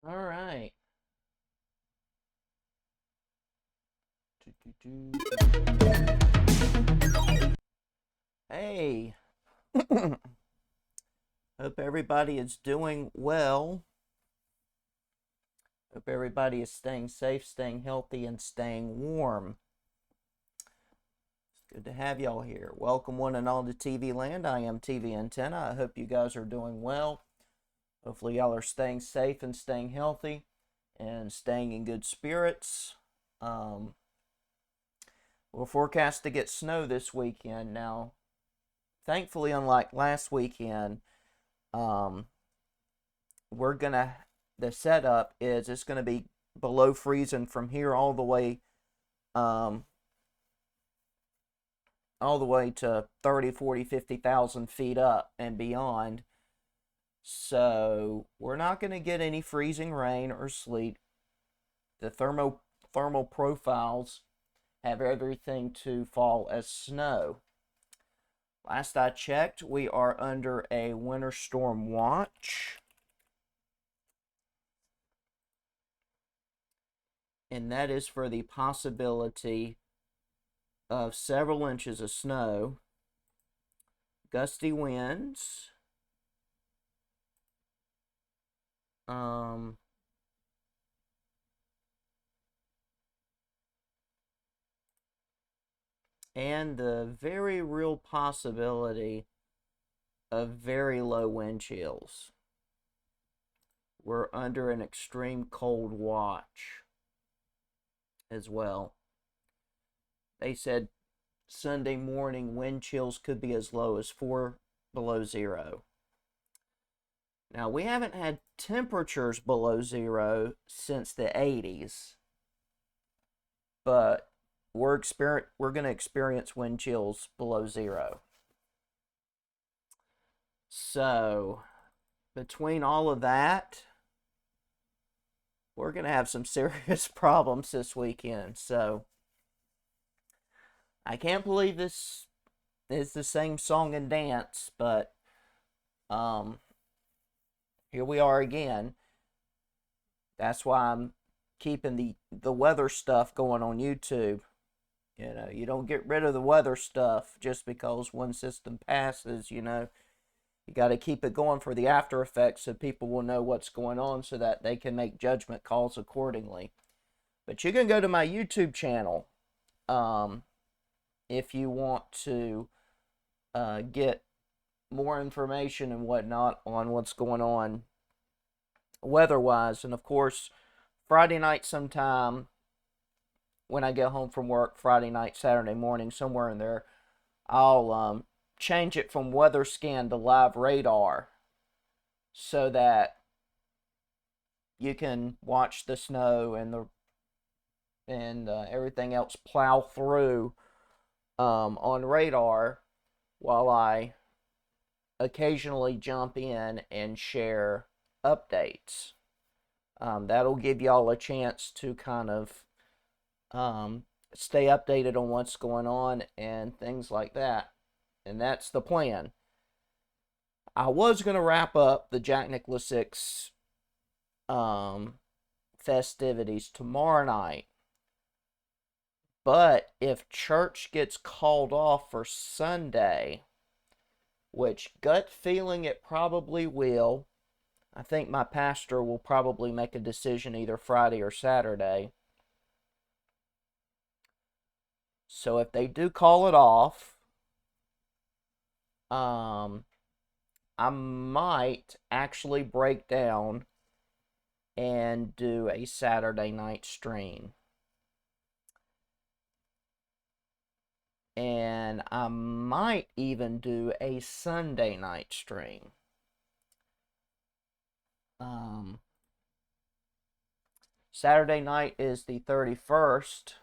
All right. Hey, hope everybody is doing well. Hope everybody is staying safe, staying healthy, and staying warm. It's good to have y'all here. Welcome one and all to TV Land. I am TV Antenna. I hope you guys are doing well. Hopefully y'all are staying safe and staying healthy and staying in good spirits. We're forecast to get snow this weekend. Now, thankfully, unlike last weekend, um, we're gonna the setup is it's gonna be below freezing from here um all the way to 30, 40, 50,000 feet up and beyond. So we're not gonna get any freezing rain or sleet. The thermal profiles have everything to fall as snow. Last I checked, we are under a winter storm watch. And that is for the possibility of several inches of snow, gusty winds, um, and the very real possibility of very low wind chills. We're under an extreme cold watch as well. They said Sunday morning wind chills could be as low as 4 below zero. Now, we haven't had temperatures below zero since the 80s, but we're going to experience wind chills below zero. So, between all of that, we're going to have some serious problems this weekend. So, I can't believe this is the same song and dance, but here we are again. That's why I'm keeping the weather stuff going on YouTube. You know, you don't get rid of the weather stuff just because one system passes, you know. You got to keep it going for the after effects so people will know what's going on so that they can make judgment calls accordingly. But you can go to my YouTube channel if you want to get more information and whatnot on what's going on weather-wise. And of course, Friday night sometime when I get home from work, Friday night, Saturday morning, somewhere in there, I'll change it from weather scan to live radar so that you can watch the snow and everything else plow through on radar while I occasionally jump in and share updates. That'll give y'all a chance to kind of stay updated on what's going on and things like that. And that's the plan. I was going to wrap up the Jack Nicklaus 6 festivities tomorrow night. But if church gets called off for Sunday, which gut feeling it probably will, I think my pastor will probably make a decision either Friday or Saturday. So if they do call it off, I might actually break down and do a Saturday night stream. And I might even do a Sunday night stream. Saturday night is the 31st.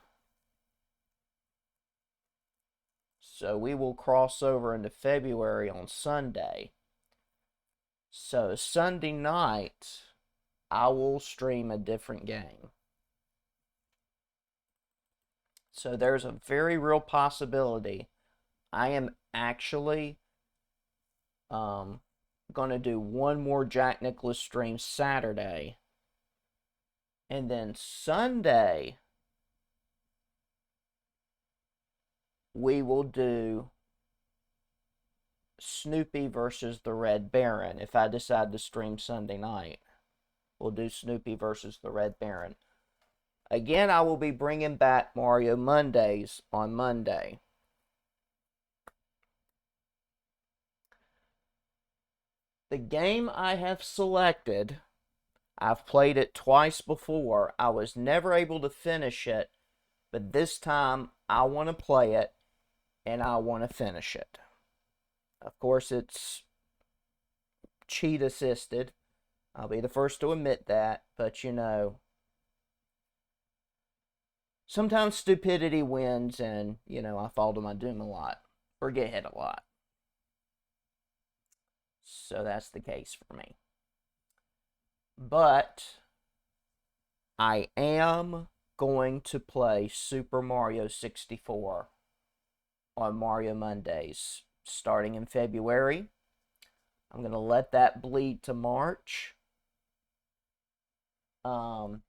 So we will cross over into February on Sunday. So Sunday night, I will stream a different game. So there's a very real possibility I am actually going to do one more Jack Nicklaus stream Saturday And then Sunday, we will do Snoopy versus the Red Baron. If I decide to stream Sunday night, we'll do Snoopy versus the Red Baron. Again, I will be bringing back Mario Mondays on Monday. The game I have selected, I've played it twice before. I was never able to finish it, but this time I want to play it and I want to finish it. Of course, it's cheat assisted. I'll be the first to admit that, but you know, sometimes stupidity wins and, you know, I fall to my doom a lot, or get hit a lot. So that's the case for me. But I am going to play Super Mario 64 on Mario Mondays starting in February. I'm going to let that bleed to March. We'll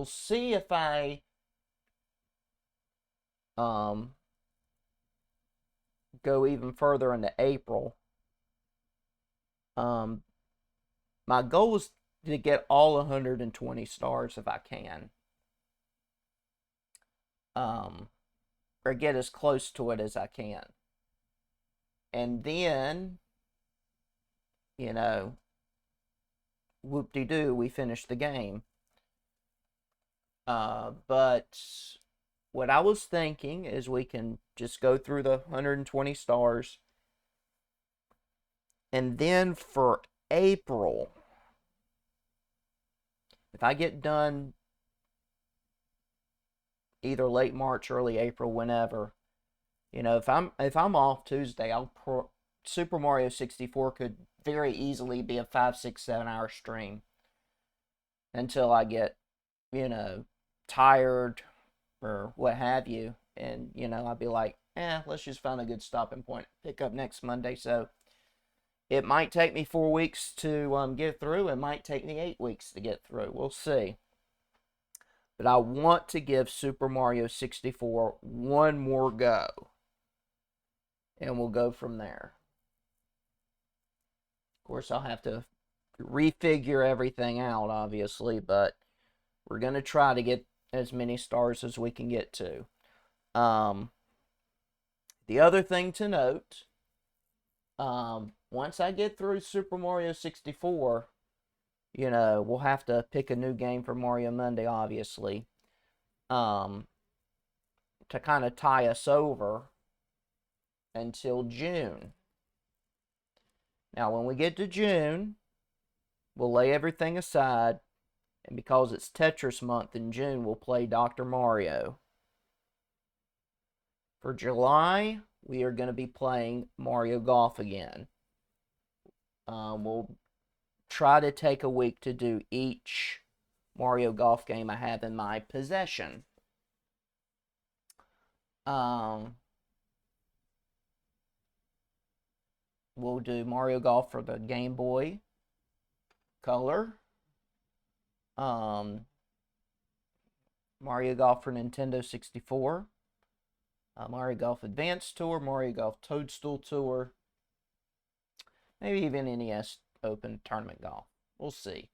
see if I go even further into April. My goal is to get all 120 stars if I can. Or get as close to it as I can. And then, you know, whoop-de-doo, we finish the game. But what I was thinking is we can just go through the 120 stars. And then for April, if I get done either late March, early April, whenever, you know, if I'm off Tuesday, Super Mario 64 could very easily be a 5, 6, 7 hour stream until I get, you know, tired or what have you, and you know, I'd be like, let's just find a good stopping point, pick up next Monday. So it might take me 4 weeks to get through. It might take me 8 weeks to get through. We'll see. But I want to give Super Mario 64 one more go. And we'll go from there. Of course, I'll have to refigure everything out, obviously. But we're going to try to get as many stars as we can get to. The other thing to note, once I get through Super Mario 64, you know, we'll have to pick a new game for Mario Monday, obviously, to kind of tie us over until June. Now, when we get to June, we'll lay everything aside, and because it's Tetris month in June, we'll play Dr. Mario. For July, we are going to be playing Mario Golf again. We'll try to take a week to do each Mario Golf game I have in my possession. We'll do Mario Golf for the Game Boy Color. Mario Golf for Nintendo 64. Mario Golf Advanced Tour, Mario Golf Toadstool Tour, maybe even NES Open Tournament Golf. We'll see.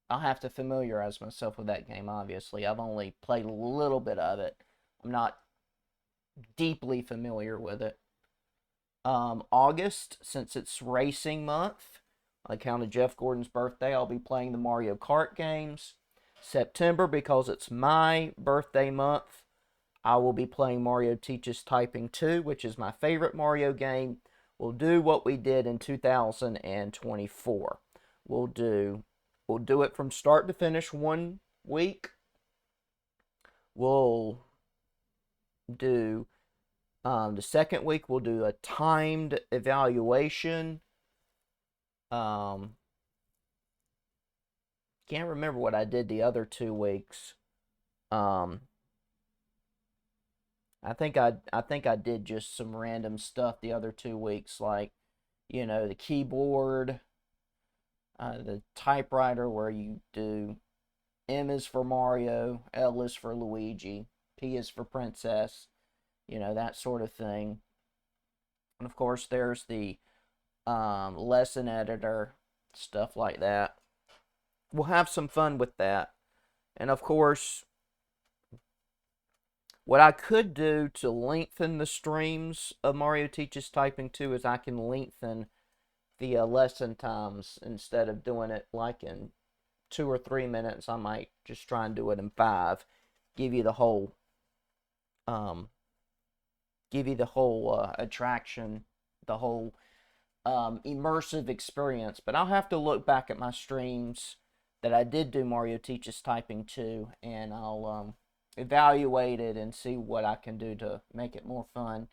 I'll have to familiarize myself with that game, obviously. I've only played a little bit of it. I'm not deeply familiar with it. August, since it's racing month, on account of Jeff Gordon's birthday, I'll be playing the Mario Kart games. September, because it's my birthday month, I will be playing Mario Teaches Typing 2, which is my favorite Mario game. We'll do what we did in 2024. We'll do it from start to finish 1 week. We'll do the second week, we'll do a timed evaluation. Can't remember what I did the other 2 weeks. I think I did just some random stuff the other 2 weeks, like, you know, the keyboard, the typewriter where you do M is for Mario, L is for Luigi, P is for Princess, that sort of thing. And of course, there's the lesson editor, stuff like that. We'll have some fun with that. And of course, what I could do to lengthen the streams of Mario Teaches Typing 2 is I can lengthen the lesson times. Instead of doing it like in 2 or 3 minutes, I might just try and do it in 5. Give you the whole attraction, the whole immersive experience. But I'll have to look back at my streams that I did do Mario Teaches Typing 2, and I'll evaluate it and see what I can do to make it more fun,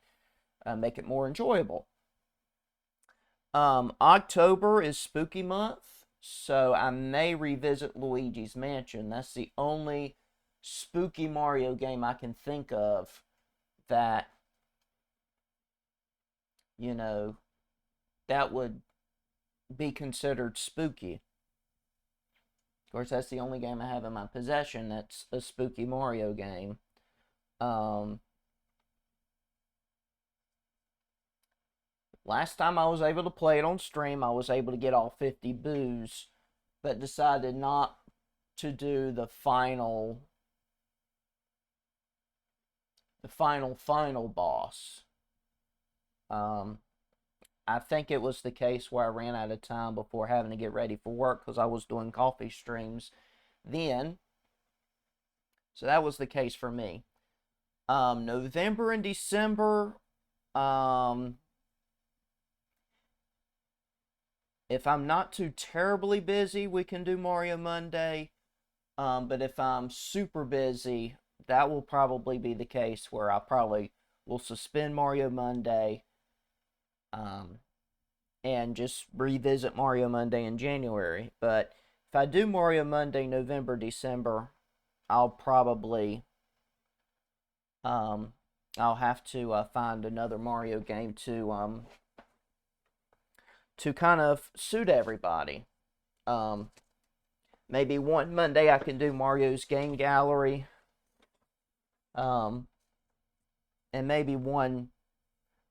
make it more enjoyable. October is spooky month, so I may revisit Luigi's Mansion. That's the only spooky Mario game I can think of that, that would be considered spooky. Of course, that's the only game I have in my possession that's a spooky Mario game. Last time I was able to play it on stream, I was able to get all 50 boos, but decided not to do the final boss. I think it was the case where I ran out of time before having to get ready for work because I was doing coffee streams then. So that was the case for me. November and December, if I'm not too terribly busy, we can do Mario Monday. But if I'm super busy, that will probably be the case where I probably will suspend Mario Monday. And just revisit Mario Monday in January. But if I do Mario Monday, November, December, I'll probably I'll have to find another Mario game to kind of suit everybody. Maybe one Monday I can do Mario's Game Gallery. And maybe one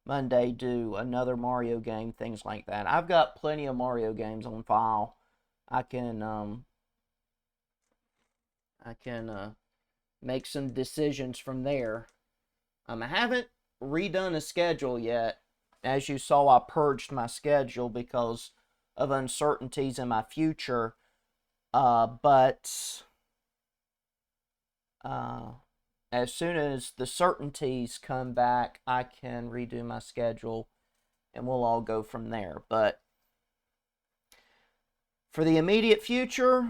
Monday do another Mario game, things like that. I've got plenty of Mario games on file. I can make some decisions from there. I haven't redone a schedule yet. As you saw, I purged my schedule because of uncertainties in my future. But as soon as the certainties come back, I can redo my schedule and we'll all go from there. But for the immediate future,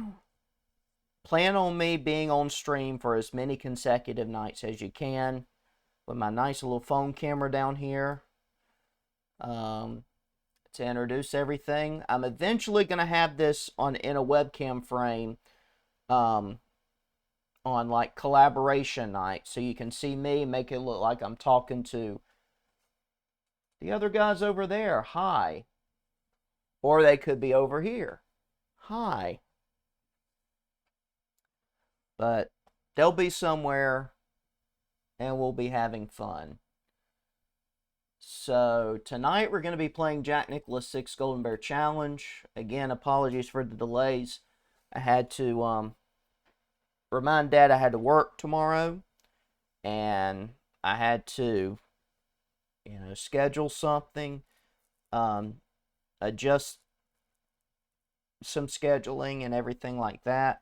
plan on me being on stream for as many consecutive nights as you can with my nice little phone camera down here to introduce everything. I'm eventually going to have this in a webcam frame on like collaboration night, so you can see me, make it look like I'm talking to the other guys over there. Hi. Or they could be over here. Hi. But they'll be somewhere and we'll be having fun. So tonight we're going to be playing Jack Nicklaus 6 Golden Bear Challenge. Again, apologies for the delays. I had to remind Dad I had to work tomorrow, and I had to, schedule something, adjust some scheduling and everything like that,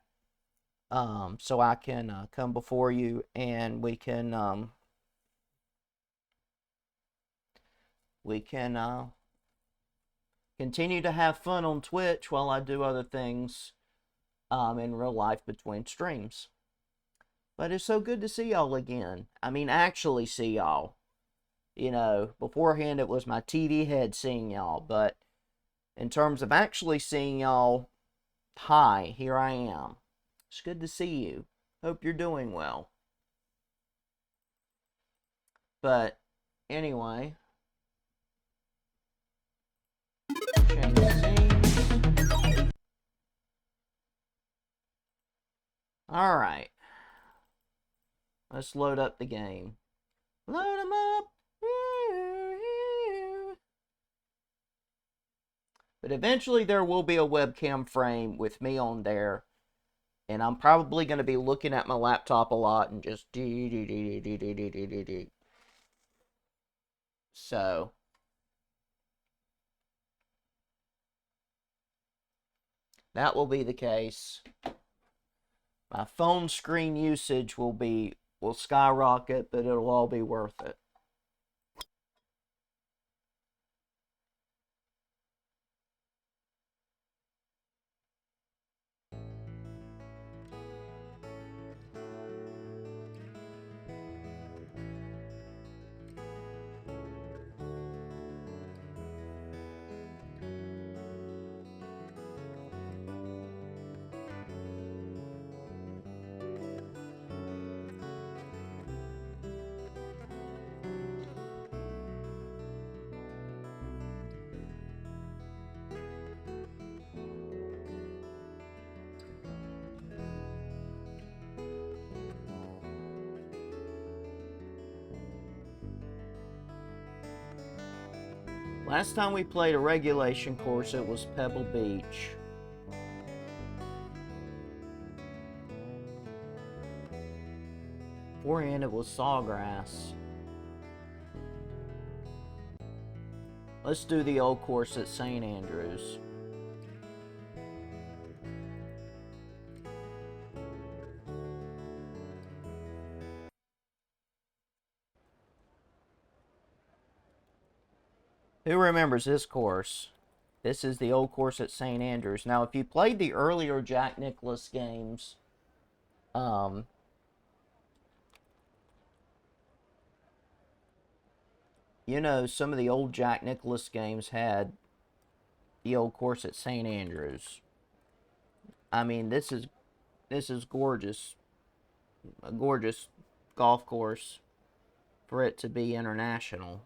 so I can come before you and we can continue to have fun on Twitch while I do other things in real life between streams. But it's so good to see y'all again. I mean, actually see y'all. Beforehand it was my TV head seeing y'all, but in terms of actually seeing y'all, hi, here I am. It's good to see you. Hope you're doing well. But anyway, change scene. Alright. Let's load up the game. Load them up. But eventually there will be a webcam frame with me on there. And I'm probably going to be looking at my laptop a lot and just So that will be the case. My phone screen usage will skyrocket, but it'll all be worth it. Last time we played a regulation course, it was Pebble Beach. Beforehand, it was Sawgrass. Let's do the old course at St. Andrews. Who remembers this course? This is the old course at St. Andrews. Now, if you played the earlier Jack Nicklaus games, you know, some of the old Jack Nicklaus games had the old course at St. Andrews. I mean, this is gorgeous. A gorgeous golf course for it to be international.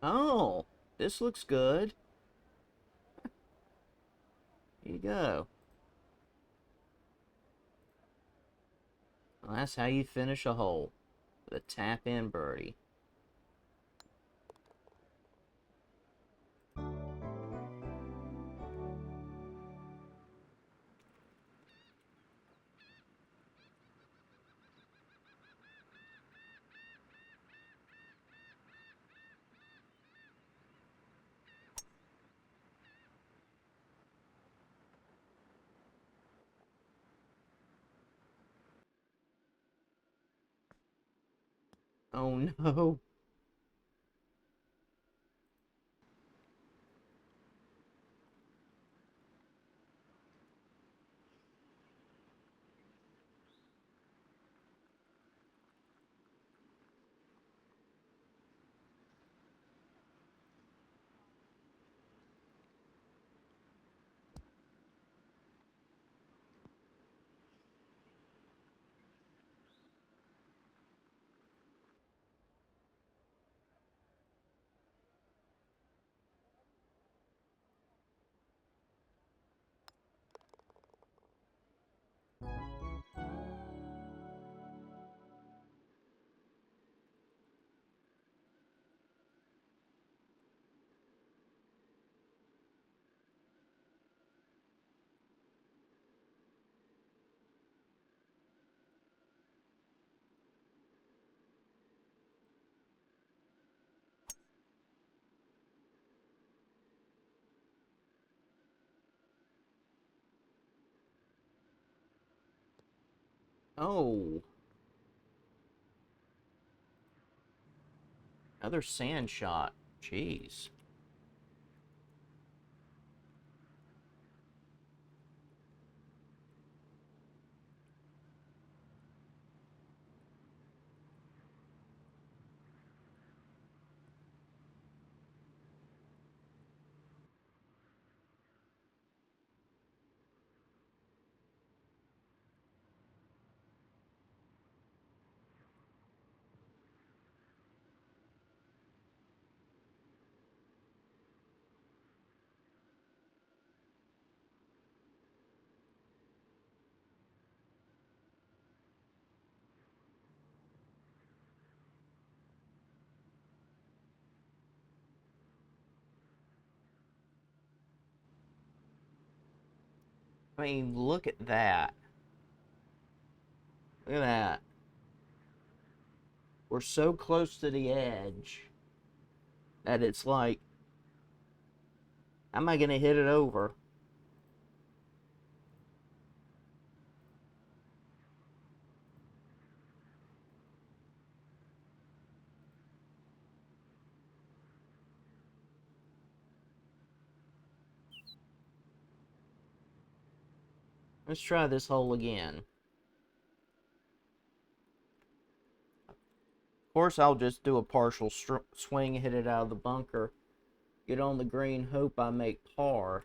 Oh, this looks good. Here you go. Well, that's how you finish a hole. With a tap-in birdie. Oh no. Oh, another sand shot. Jeez. I mean, look at that. Look at that. We're so close to the edge that it's like, am I going to hit it over? Let's try this hole again. Of course, I'll just do a partial swing, hit it out of the bunker, get on the green, hope I make par.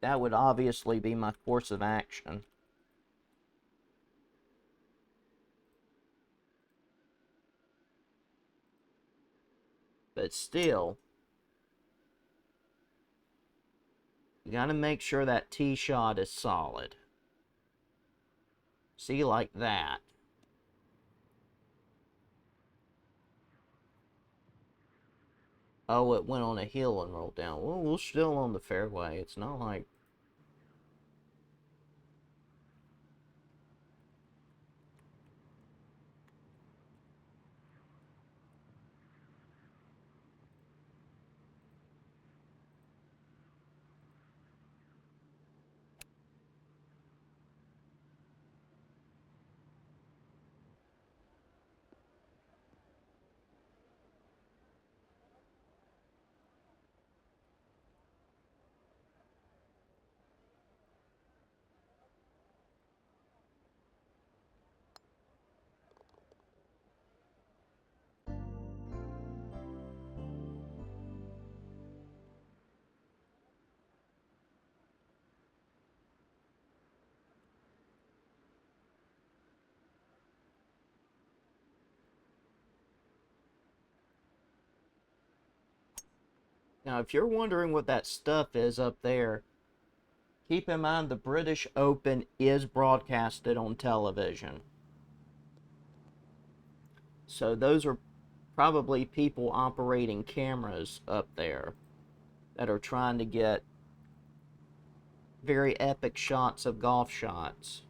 That would obviously be my course of action. But still, you gotta make sure that tee shot is solid. See, like that. Oh, it went on a hill and rolled down. Well, we're still on the fairway. It's not like... Now, if you're wondering what that stuff is up there, keep in mind the British Open is broadcasted on television. So those are probably people operating cameras up there that are trying to get very epic shots of golf shots.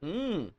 Mmm.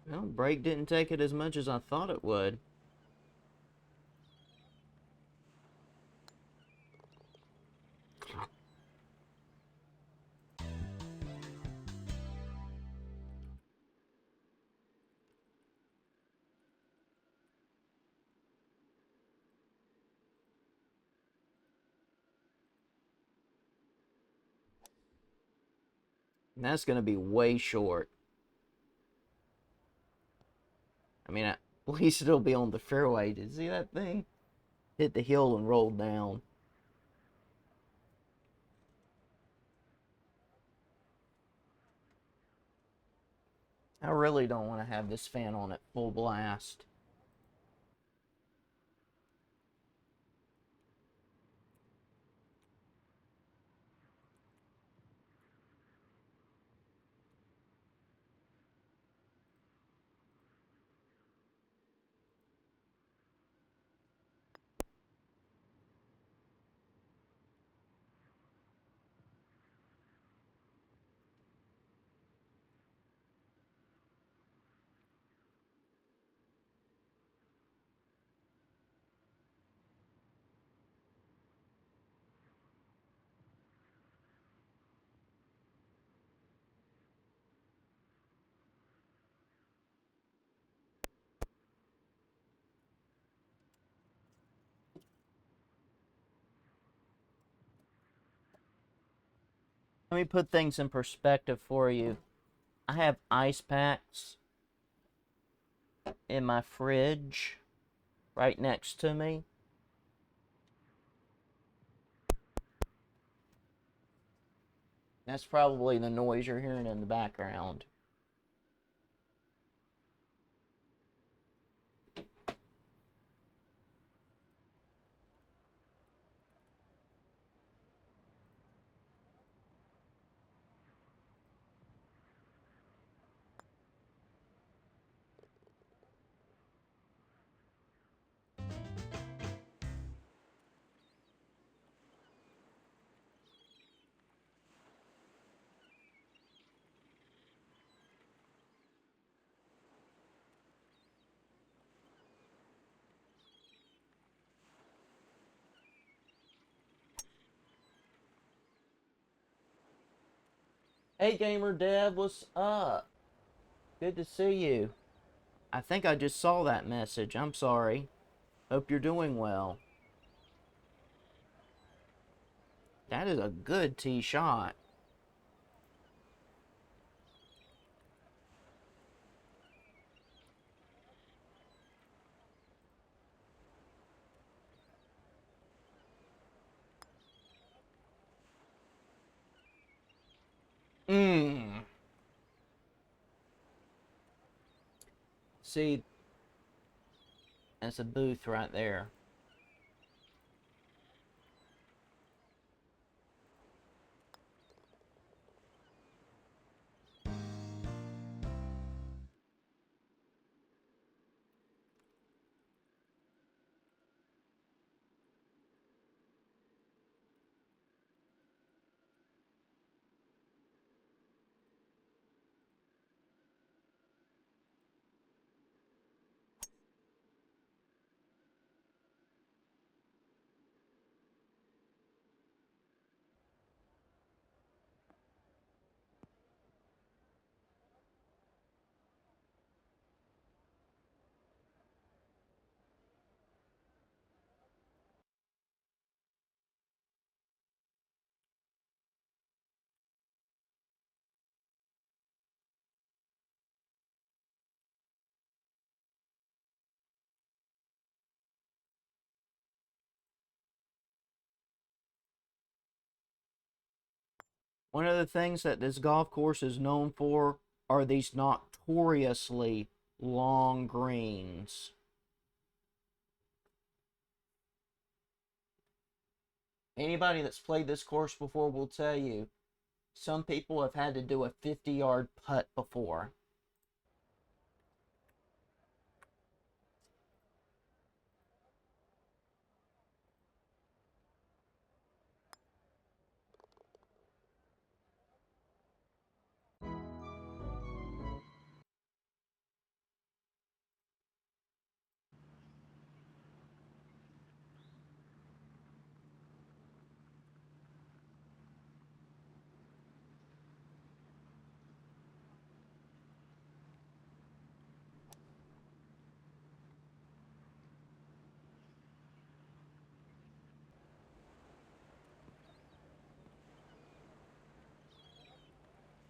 Well, break didn't take it as much as I thought it would. And that's going to be way short. I mean, at least it'll be on the fairway. Did you see that thing? Hit the hill and rolled down. I really don't want to have this fan on at full blast. Let me put things in perspective for you. I have ice packs in my fridge right next to me. That's probably the noise you're hearing in the background. Hey, Gamer Dev, what's up? Good to see you. I think I just saw that message. I'm sorry. Hope you're doing well. That is a good tee shot. Mmm. See, that's a booth right there. One of the things that this golf course is known for are these notoriously long greens. Anybody that's played this course before will tell you, some people have had to do a 50-yard putt before.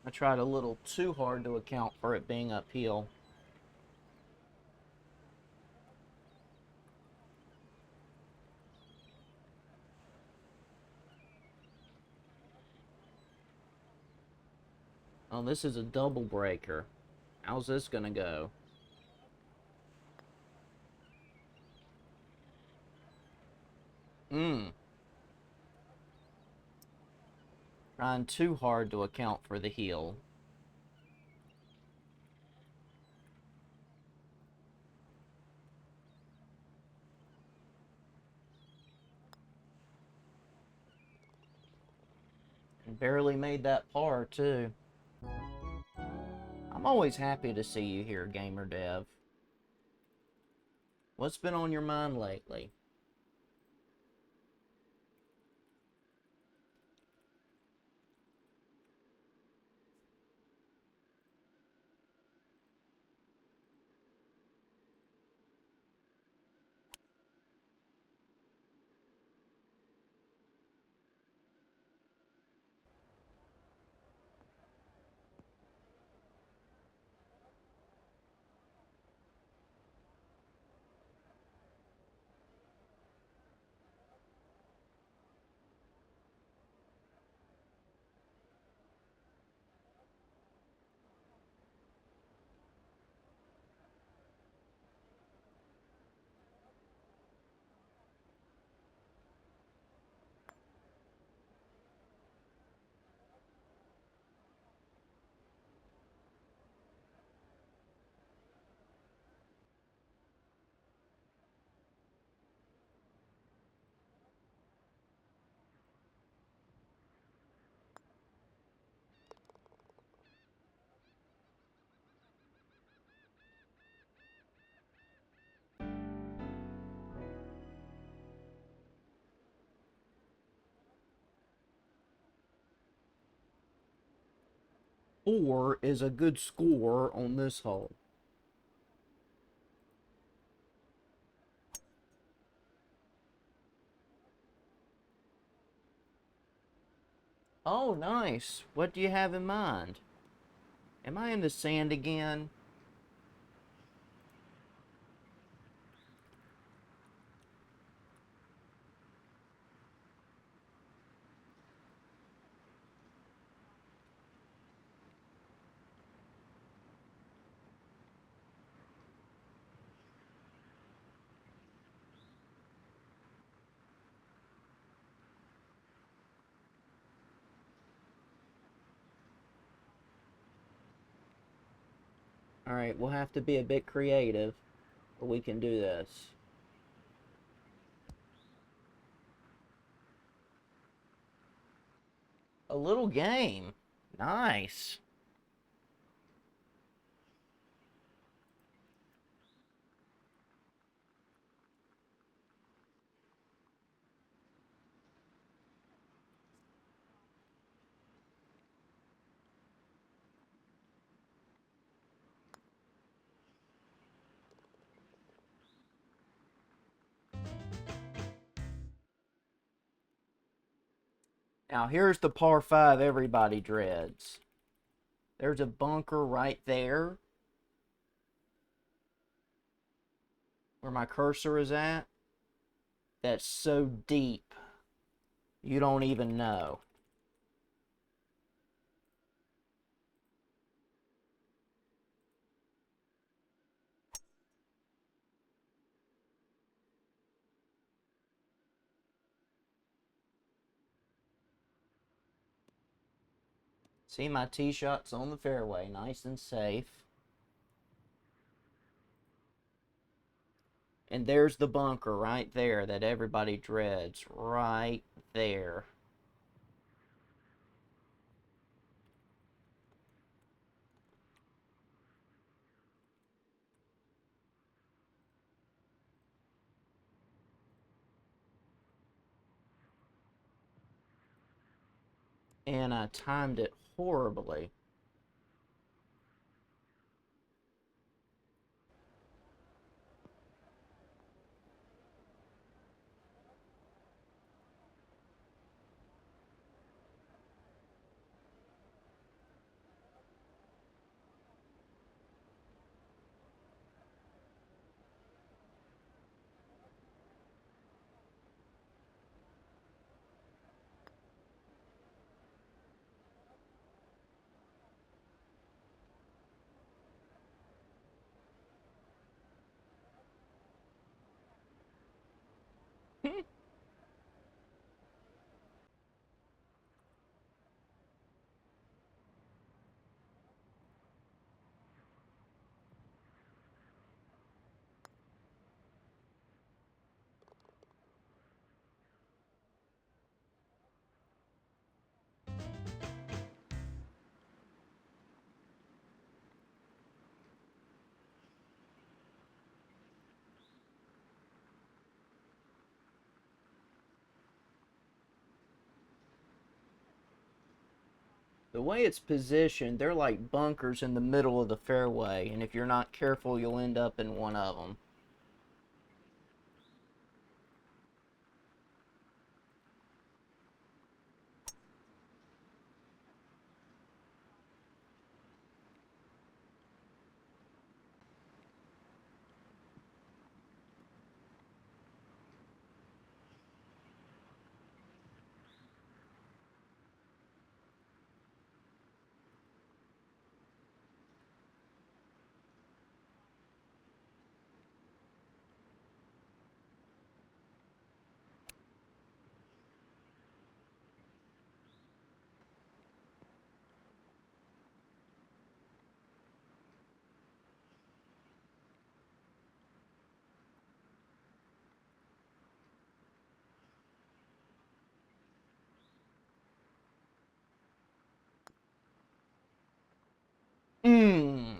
I tried a little too hard to account for it being uphill. Oh, this is a double breaker. How's this gonna go? Trying too hard to account for the heel. And barely made that par, too. I'm always happy to see you here, Gamer Dev. What's been on your mind lately? Four is a good score on this hole. Oh, nice. What do you have in mind? Am I in the sand again? Alright, we'll have to be a bit creative, but we can do this. A little game. Nice. Now here's the par 5 everybody dreads. There's a bunker right there where my cursor is at. That's so deep, you don't even know. See, my tee shot's on the fairway, nice and safe. And there's the bunker right there that everybody dreads, right there. And I timed it horribly. The way it's positioned, they're like bunkers in the middle of the fairway, and if you're not careful, you'll end up in one of them. Mmm.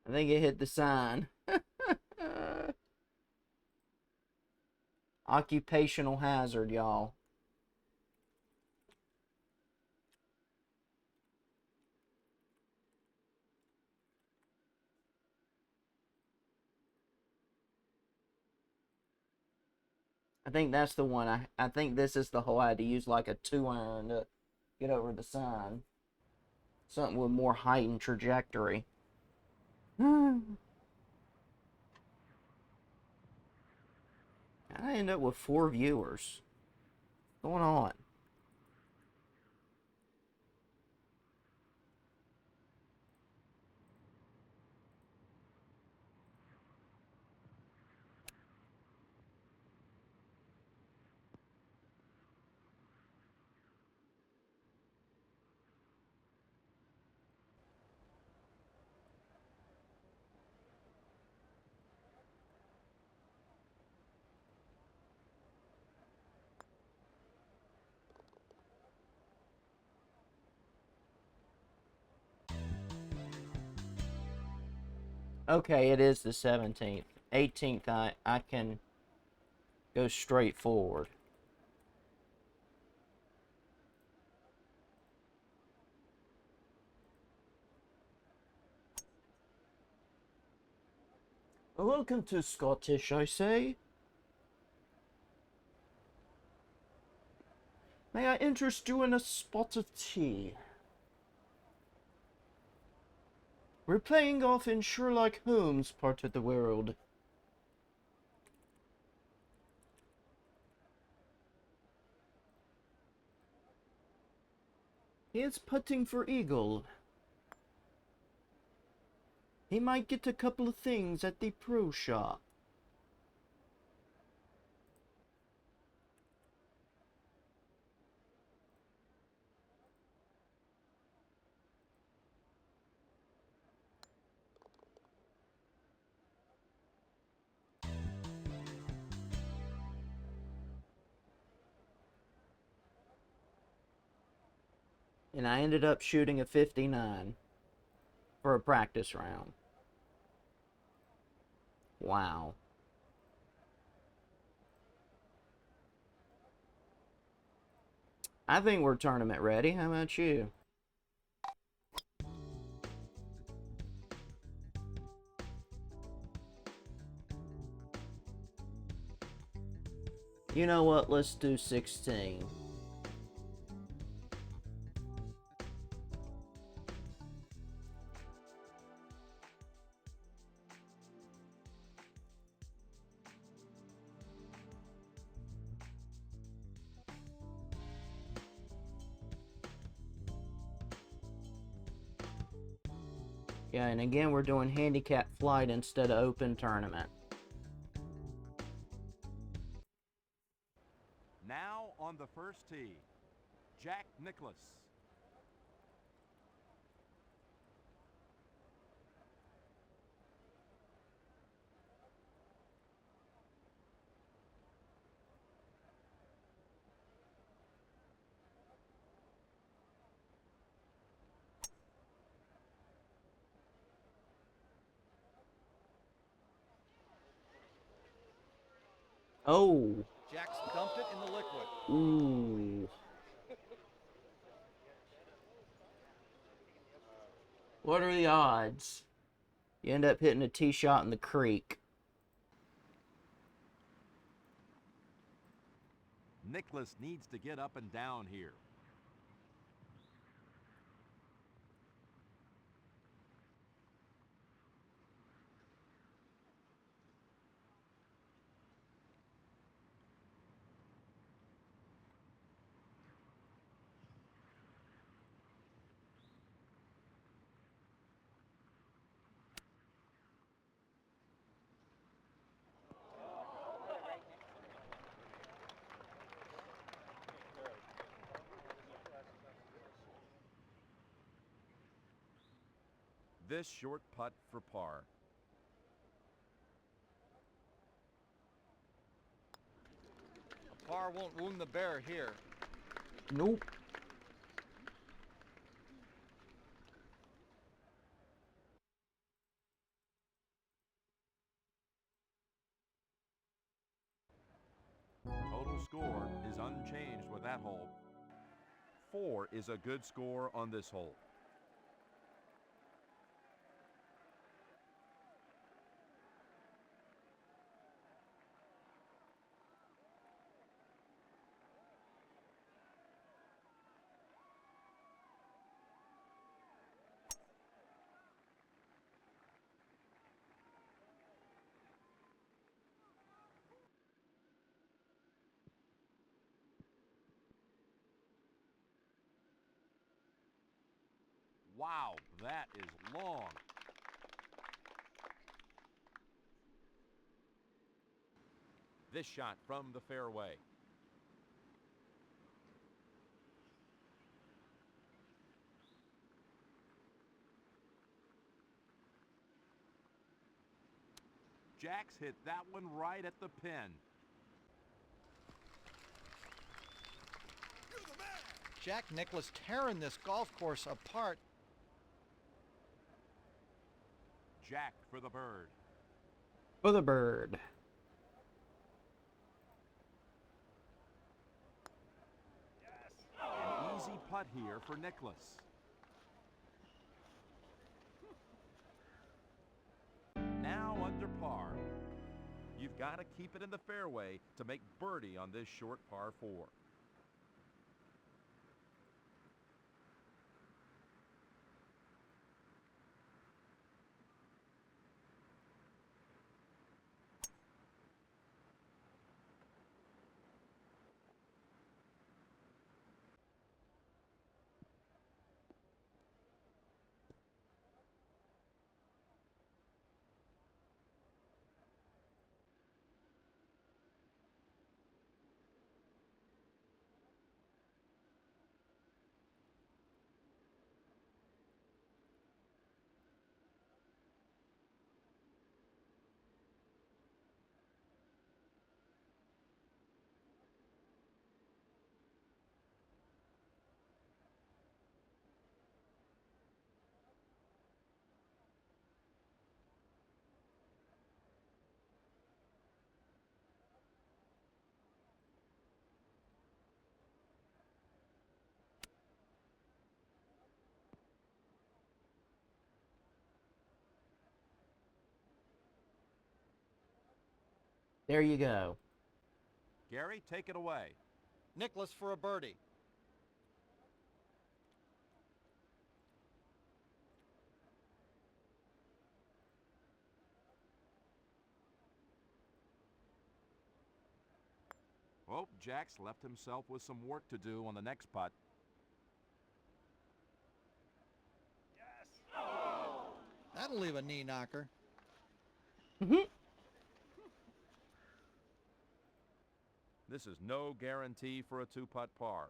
I think it hit the sign. Occupational hazard, y'all. I think that's the one. I think this is the hole I had to use like a 2-iron to get over the sign. Something with more height and trajectory. I end up with 4 viewers. What's going on? Okay, it is the 17th. 18th, I can go straight forward. Welcome to Scottish, I say. May I interest you in a spot of tea? We're playing off in Sherlock Holmes part of the world. He is putting for eagle. He might get a couple of things at the pro shop. And I ended up shooting a 59 for a practice round. Wow. I think we're tournament ready. How about you? You know what? Let's do 16. Yeah, and again, we're doing handicap flight instead of open tournament. Now on the first tee, Jack Nicklaus. Oh. Jack's dumped it in the liquid. Ooh. What are the odds? You end up hitting a tee shot in the creek. Nicklaus needs to get up and down here. This short putt for par. A par won't wound the bear here. Nope. Total score is unchanged with that hole. 4 is a good score on this hole. Wow, that is long. This shot from the fairway. Jack's hit that one right at the pin. Jack Nicklaus tearing this golf course apart. Jack for the bird. For the bird. An easy putt here for Nicklaus. Now under par. You've got to keep it in the fairway to make birdie on this short par 4. There you go. Gary, take it away. Nicklaus for a birdie. Oh, Jack's left himself with some work to do on the next putt. That'll leave a knee knocker. This is no guarantee for a 2-putt par.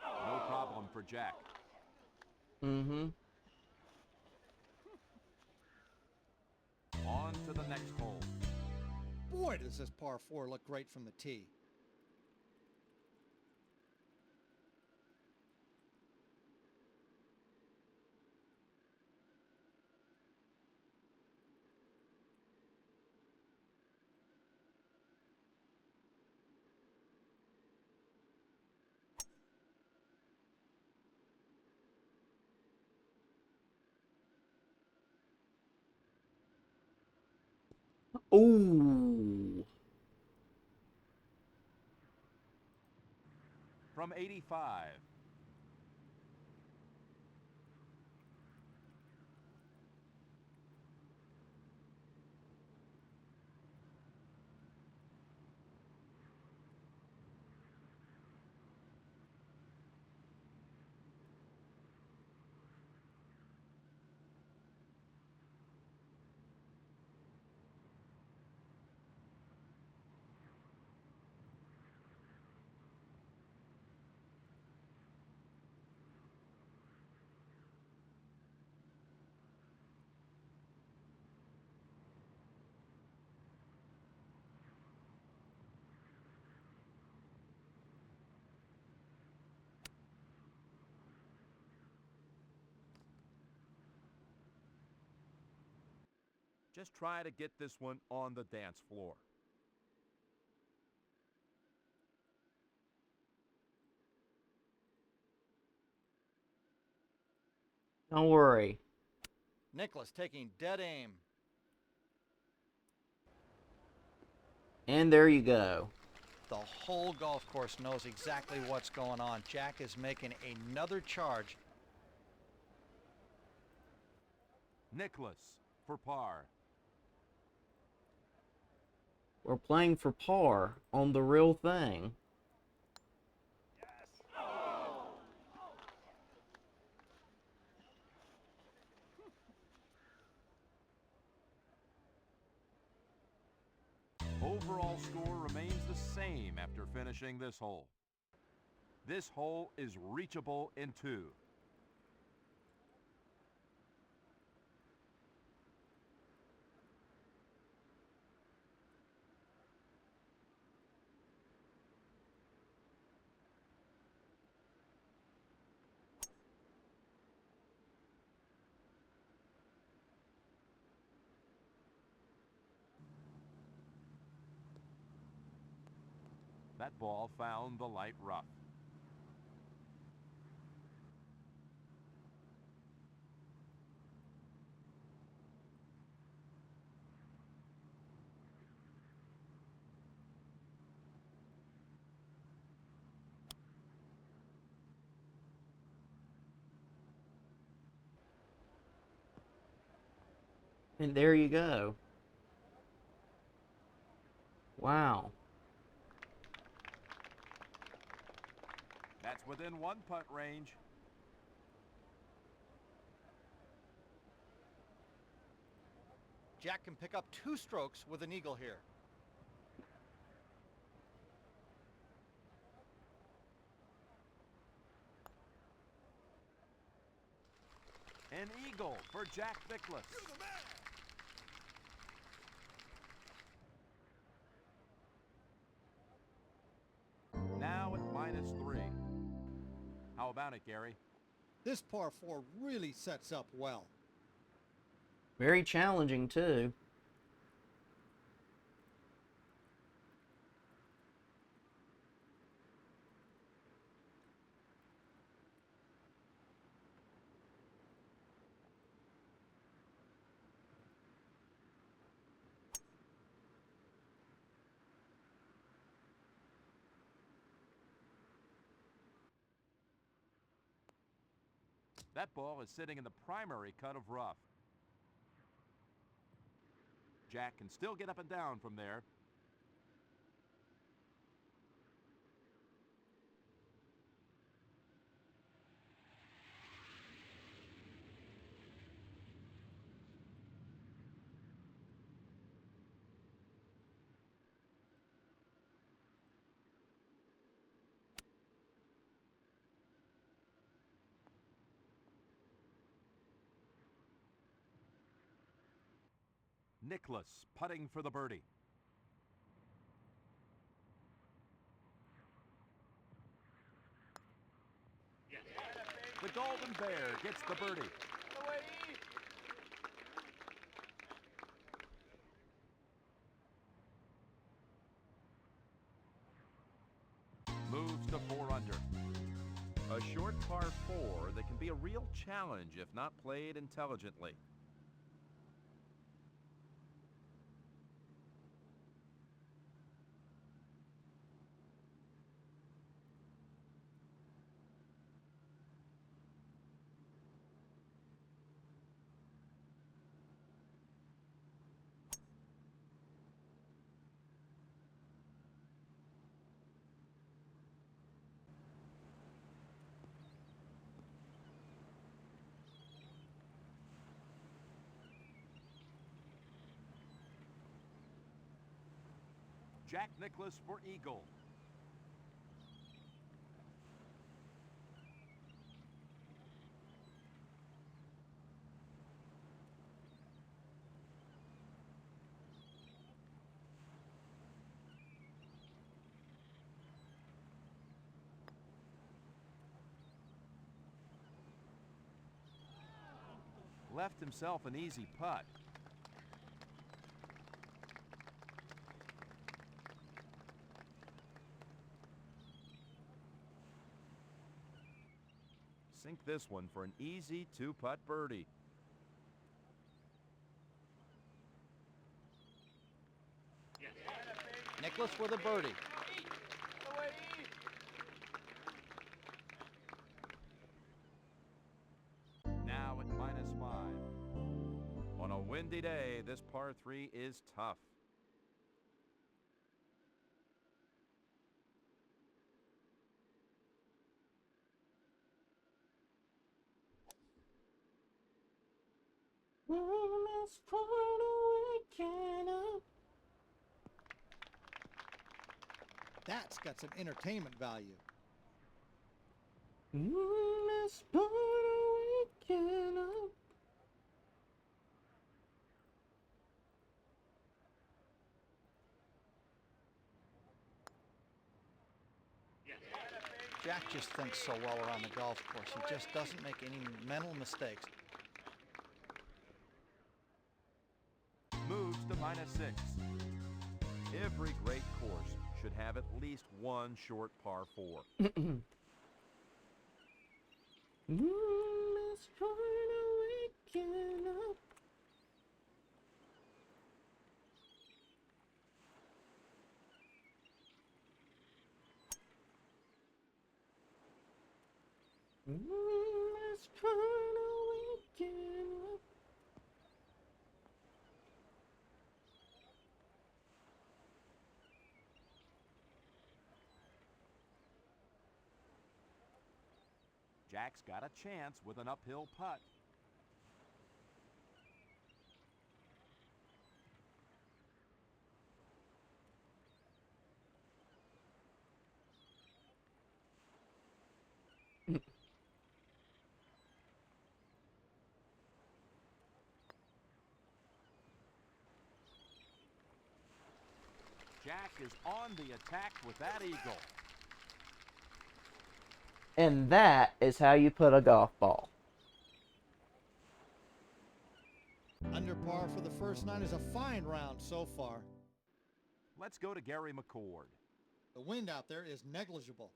No problem for Jack. Mm-hmm. On to the next hole. Boy, does this par 4 look great from the tee. Ooh. From 85. Just try to get this one on the dance floor. Don't worry. Nicklaus taking dead aim. And there you go. The whole golf course knows exactly what's going on. Jack is making another charge. Nicklaus for par. We're playing for par on the real thing. Overall score remains the same after finishing this hole. This hole is reachable in 2. That ball found the light rough. And there you go. Wow. That's within 1 putt range. Jack can pick up 2 strokes with an eagle here. An eagle for Jack Nicklaus. Now at -3. How about it, Gary? This par 4 really sets up well. Very challenging, too. That ball is sitting in the primary cut of rough. Jack can still get up and down from there. Nicklaus putting for the birdie. The Golden Bear gets the birdie. Moves to 4 under. A short par 4 that can be a real challenge if not played intelligently. Jack Nicklaus for eagle. Left himself an easy putt. Sink this one for an easy 2-putt birdie. Nicklaus with a birdie. Now at -5. On a windy day, this par 3 is tough. Let's put a weekend up. That's got some entertainment value. Let's put a weekend up. Jack just thinks so well around the golf course. He just doesn't make any mental mistakes. Moves to -6. Every great course should have at least one short par 4. Let's put a weekend up. Let's put a weekend up. Jack's got a chance with an uphill putt. Jack is on the attack with that eagle. And that is how you put a golf ball. Under par for the first 9 is a fine round so far. Let's go to Gary McCord. The wind out there is negligible.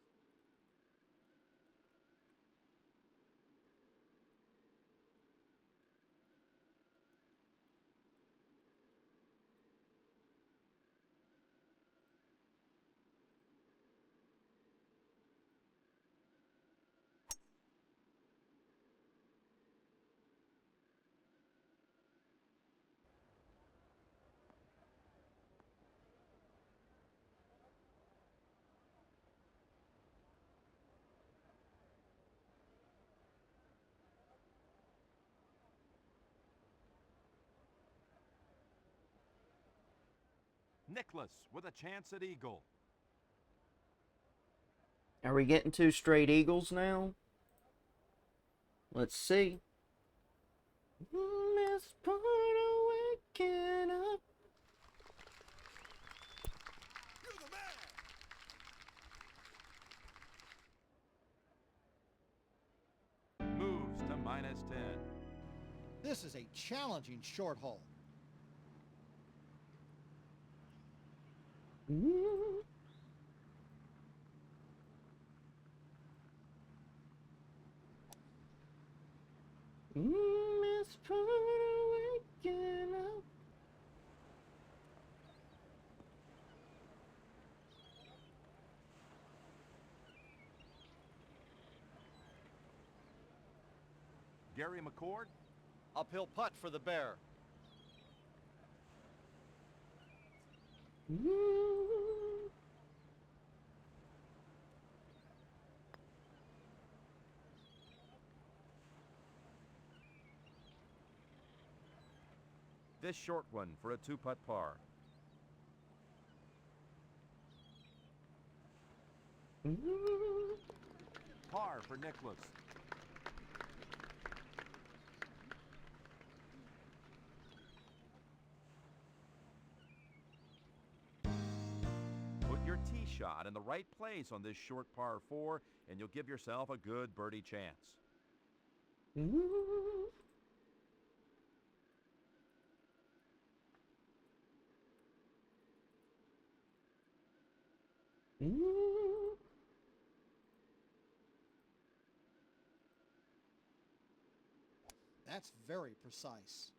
Nicklaus with a chance at eagle. Are we getting 2 straight eagles now? Let's see. Let's put a weekend up. Moves to -10. This is a challenging short hole. Let's put a weekend up. Gary McCord. Uphill putt for the Bear. This short one for a 2-putt par. Par for Nicklaus. Put your tee shot in the right place on this short par 4, and you'll give yourself a good birdie chance. That's very precise.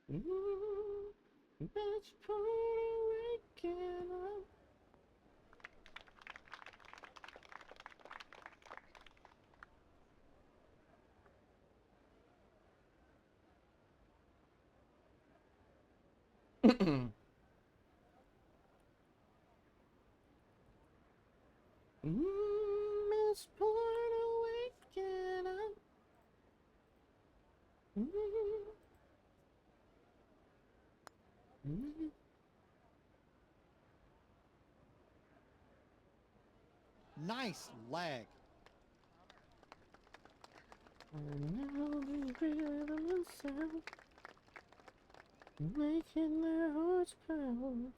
Let's put a weekend up. Let's put a weekend up. Nice lag. Making their hearts pound.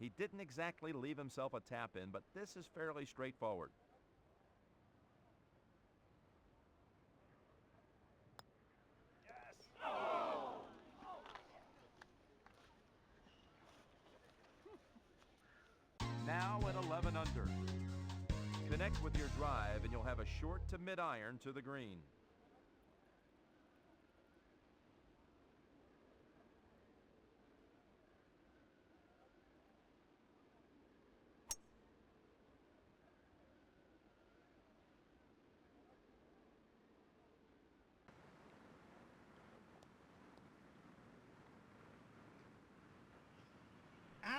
He didn't exactly leave himself a tap in, but this is fairly straightforward. Now at 11 under. Connect with your drive and you'll have a short to mid-iron to the green.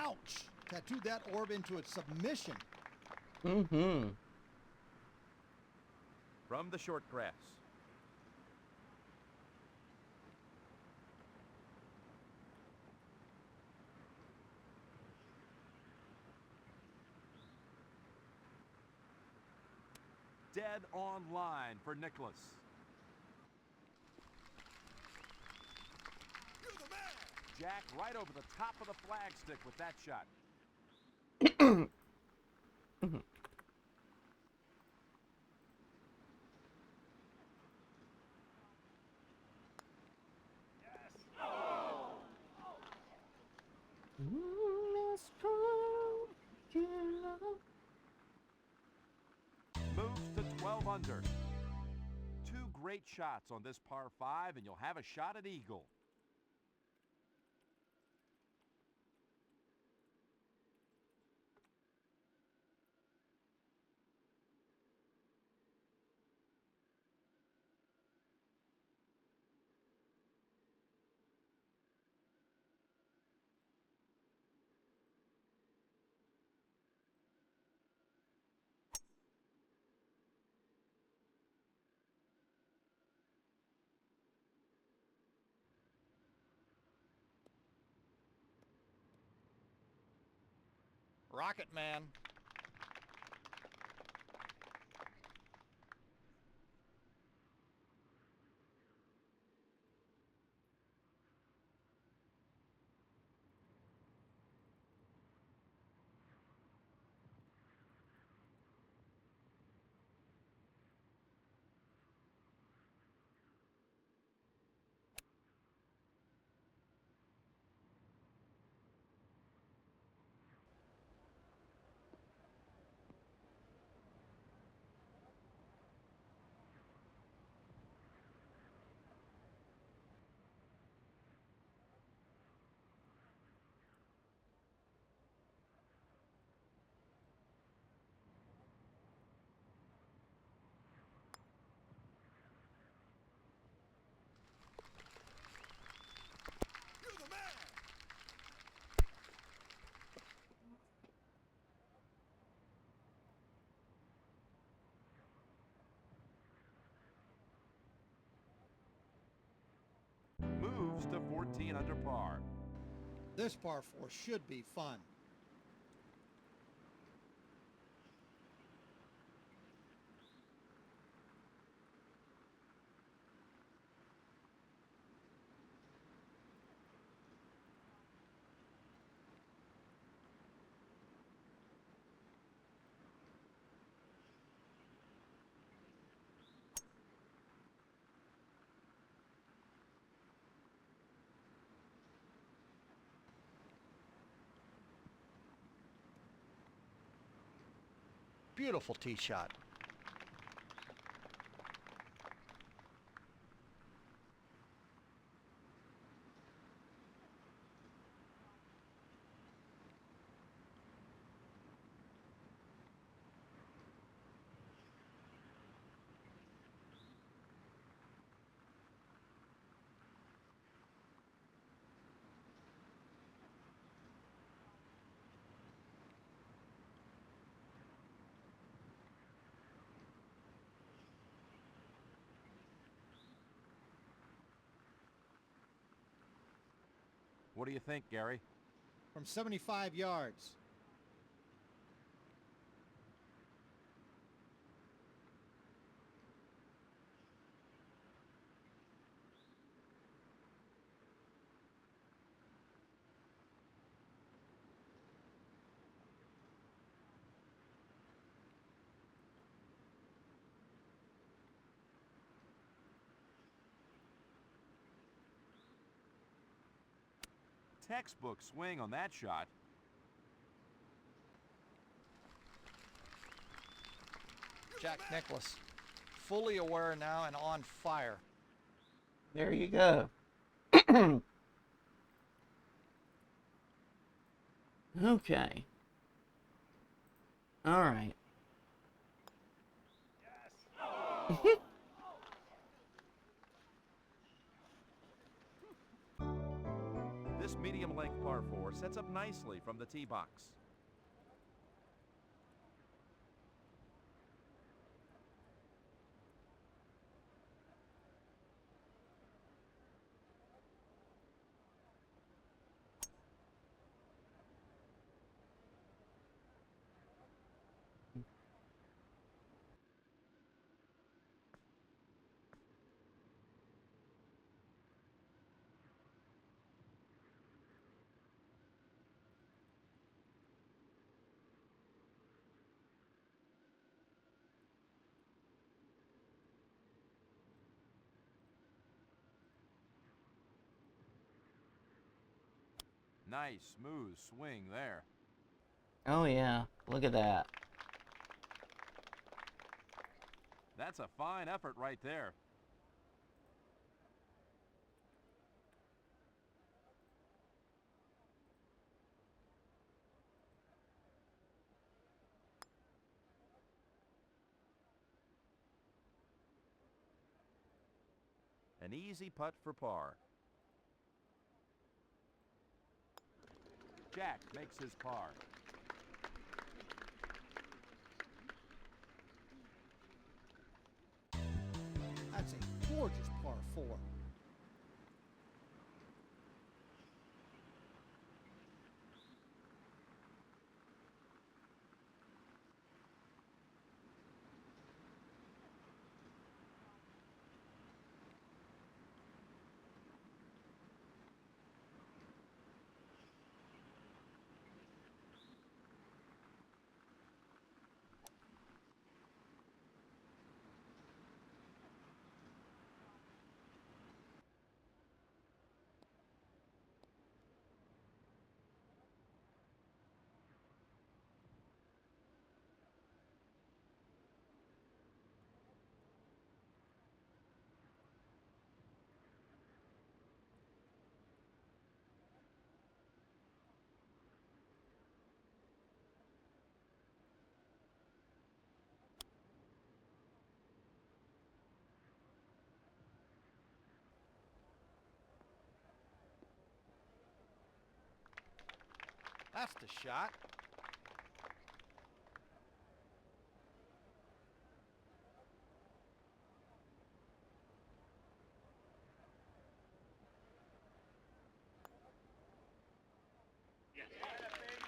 Ouch! Tattooed that orb into its submission. Mm-hmm. From the short grass. Dead on line for Nicklaus. Jack right over the top of the flagstick with that shot. Moves to 12 under. Two great shots on this par 5 and you'll have a shot at eagle. Rocket Man. Moves to 14 under par. This par 4 should be fun. Beautiful tee shot. What do you think, Gary? From 75 yards. Textbook swing on that shot. Jack Nicklaus, fully aware now and on fire. There you go. Okay. All right. This medium-length par 4 sets up nicely from the tee box. Nice, smooth swing there. Oh yeah, look at that. That's a fine effort right there. An easy putt for par. Jack makes his par. That's a gorgeous par 4. That's the shot.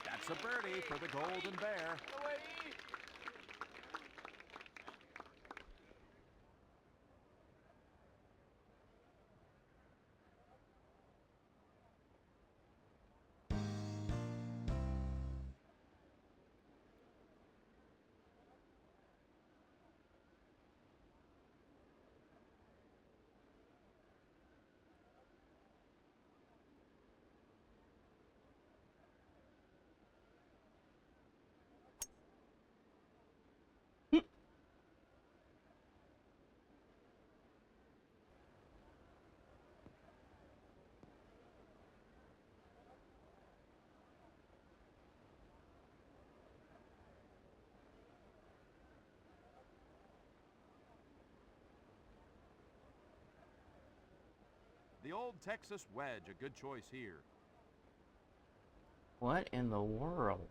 That's a birdie for the Golden Bear. The old Texas wedge, a good choice here. What in the world?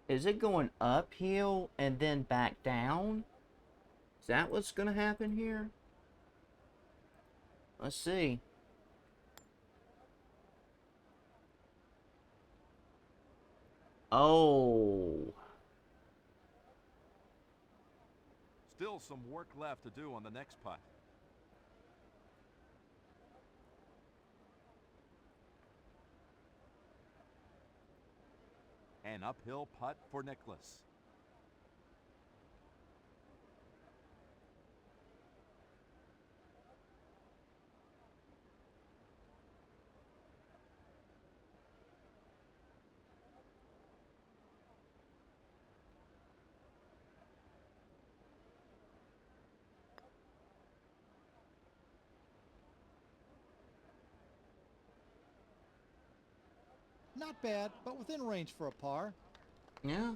Is it going uphill and then back down? Is that what's going to happen here? Let's see. Oh. Still some work left to do on the next putt. An uphill putt for Nicklaus. Not bad, but within range for a par. Yeah.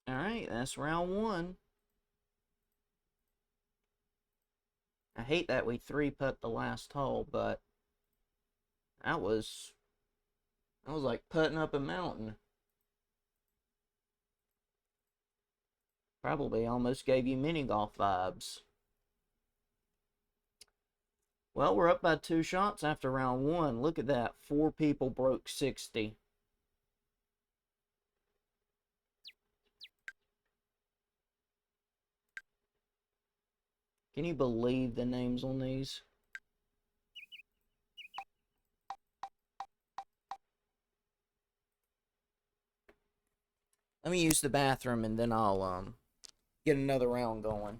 All right, that's round one. I hate that we three-putt the last hole, but that was like putting up a mountain. Probably almost gave you mini golf vibes. Well, we're up by 2 shots after round one. Look at that. 4 people broke 60. Can you believe the names on these? Let me use the bathroom and then I'll get another round going.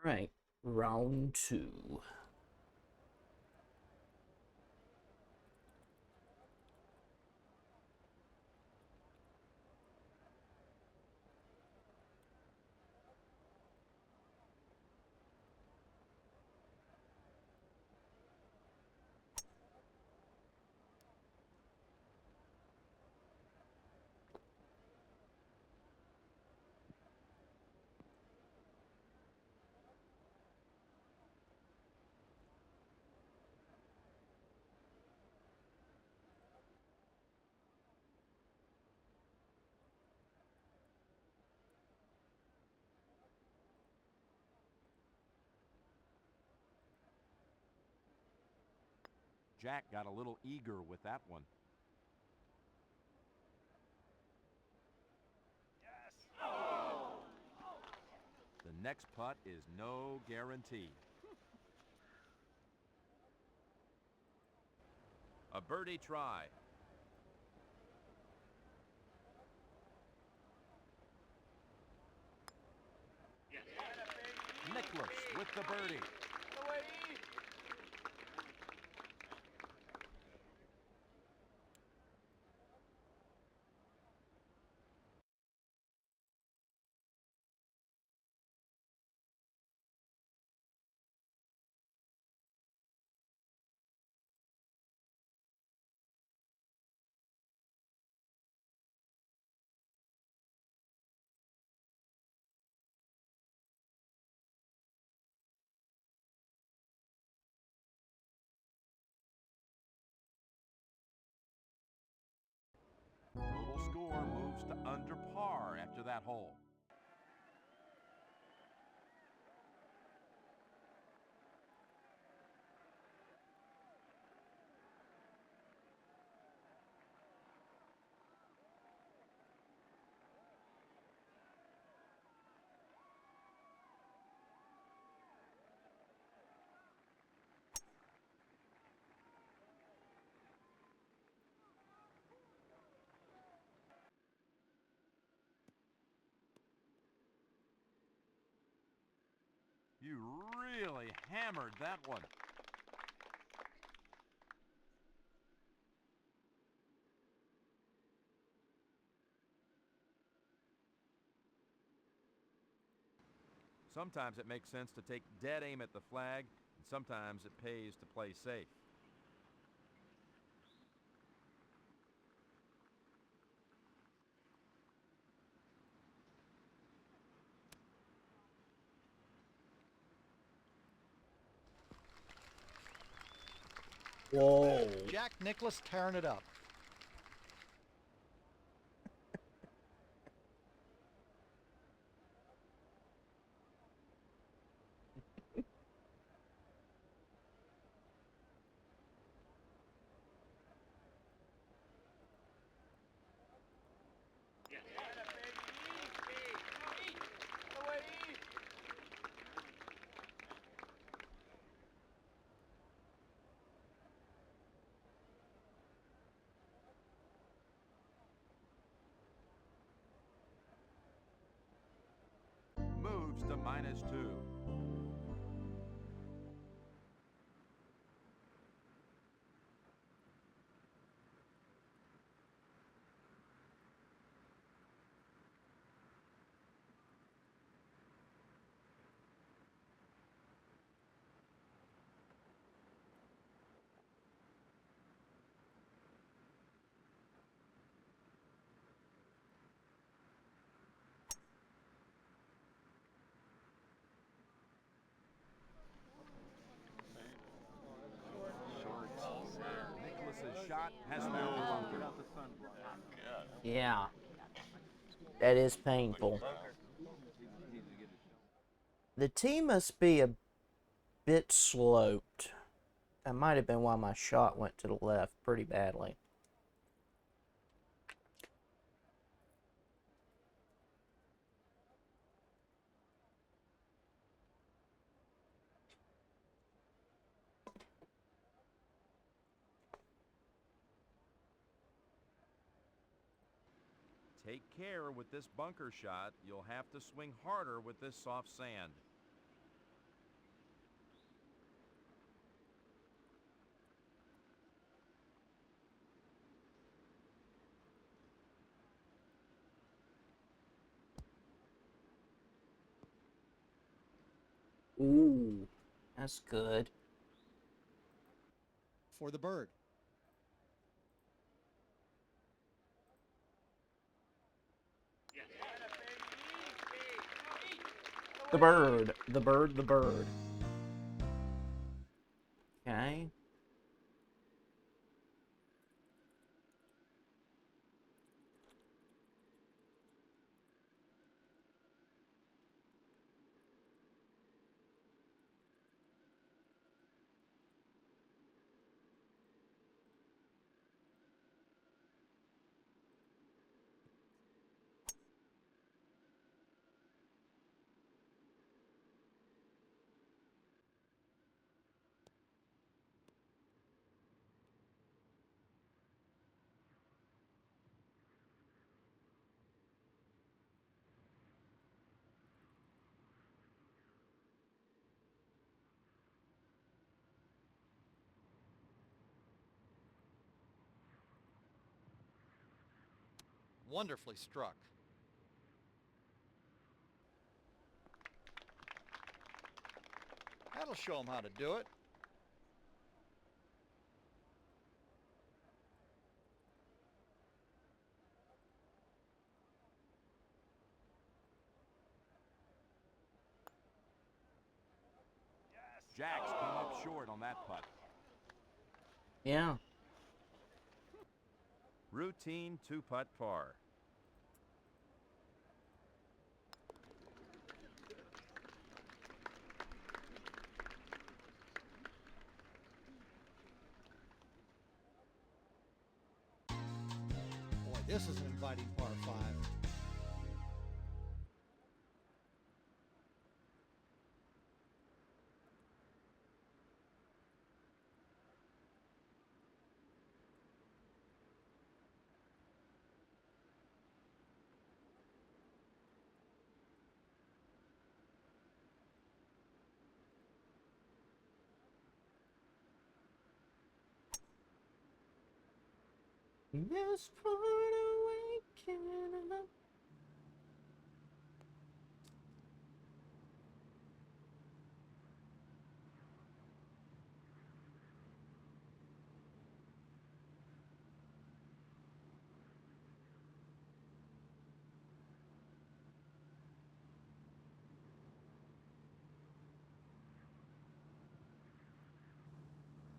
All right, round two. Jack got a little eager with that one. next putt is no guarantee. A birdie try. Nicklaus with the birdie. Total score moves to under par after that hole. You really hammered that one. Sometimes it makes sense to take dead aim at the flag, and sometimes it pays to play safe. Whoa. Jack Nicklaus tearing it up. Moves to -2. Nicklaus's shot has found the bunker. Yeah. That is painful. The tee must be a bit sloped. That might have been why my shot went to the left pretty badly. Take care with this bunker shot. You'll have to swing harder with this soft sand. Ooh, that's good. For the bird. The bird, the bird, the bird. Okay. wonderfully struck. That'll show him how to do it. Jack's come up short on that putt. Yeah. Routine two-putt par. Boy, this is an inviting par 5. Yes, for an awakening.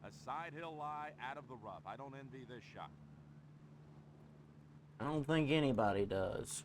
A side hill lie out of the rough. I don't envy this shot. I don't think anybody does.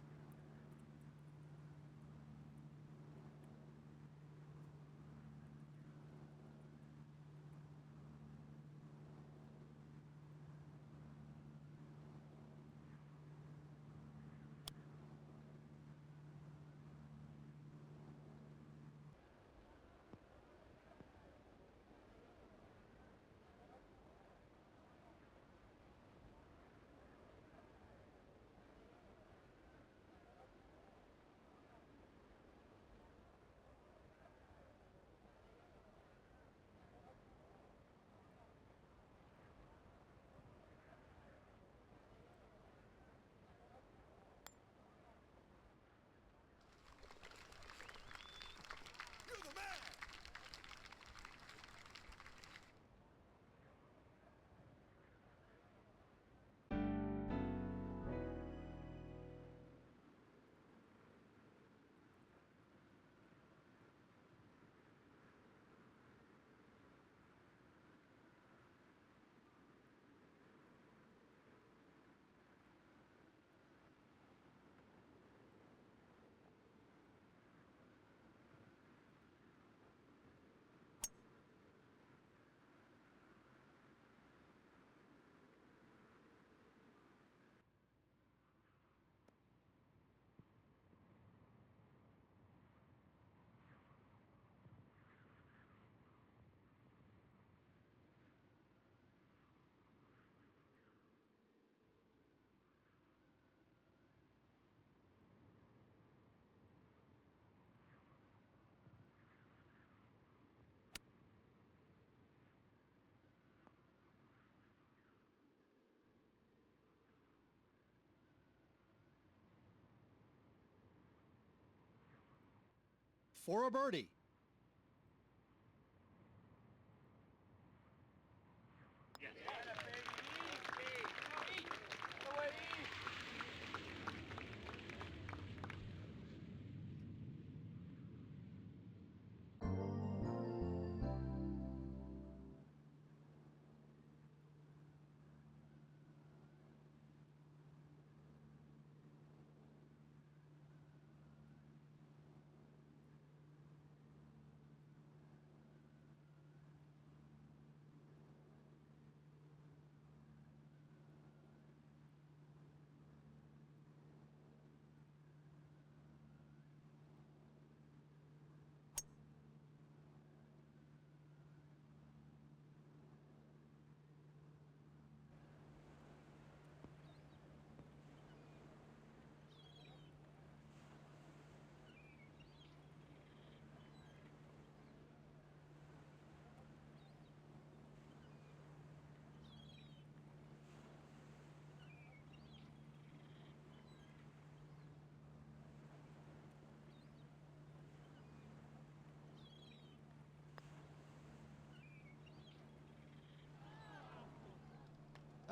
For a birdie.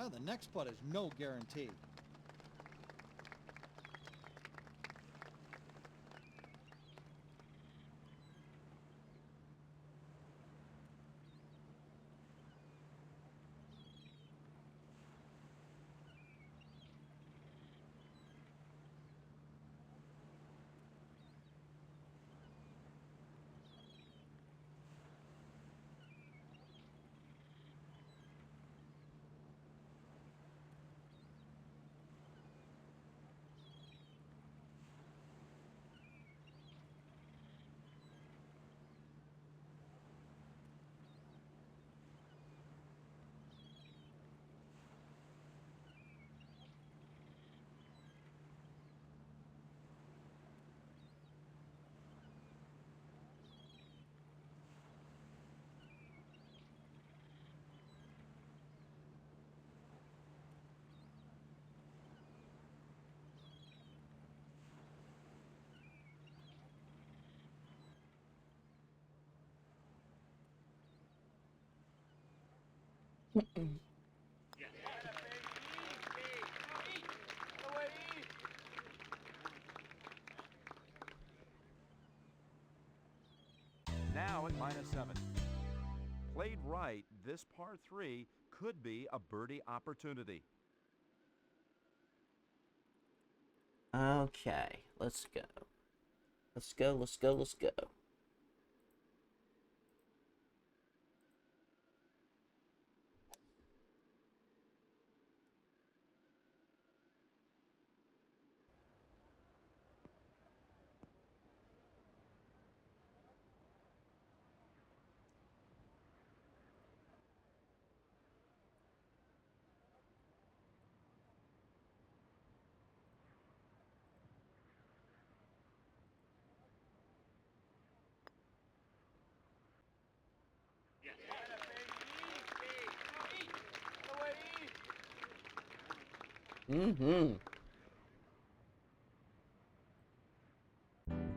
Well, the next putt is no guarantee. Now at -7. Played right, this par 3 could be a birdie opportunity. Okay, let's go. Let's go, let's go, let's go. Mm-hmm.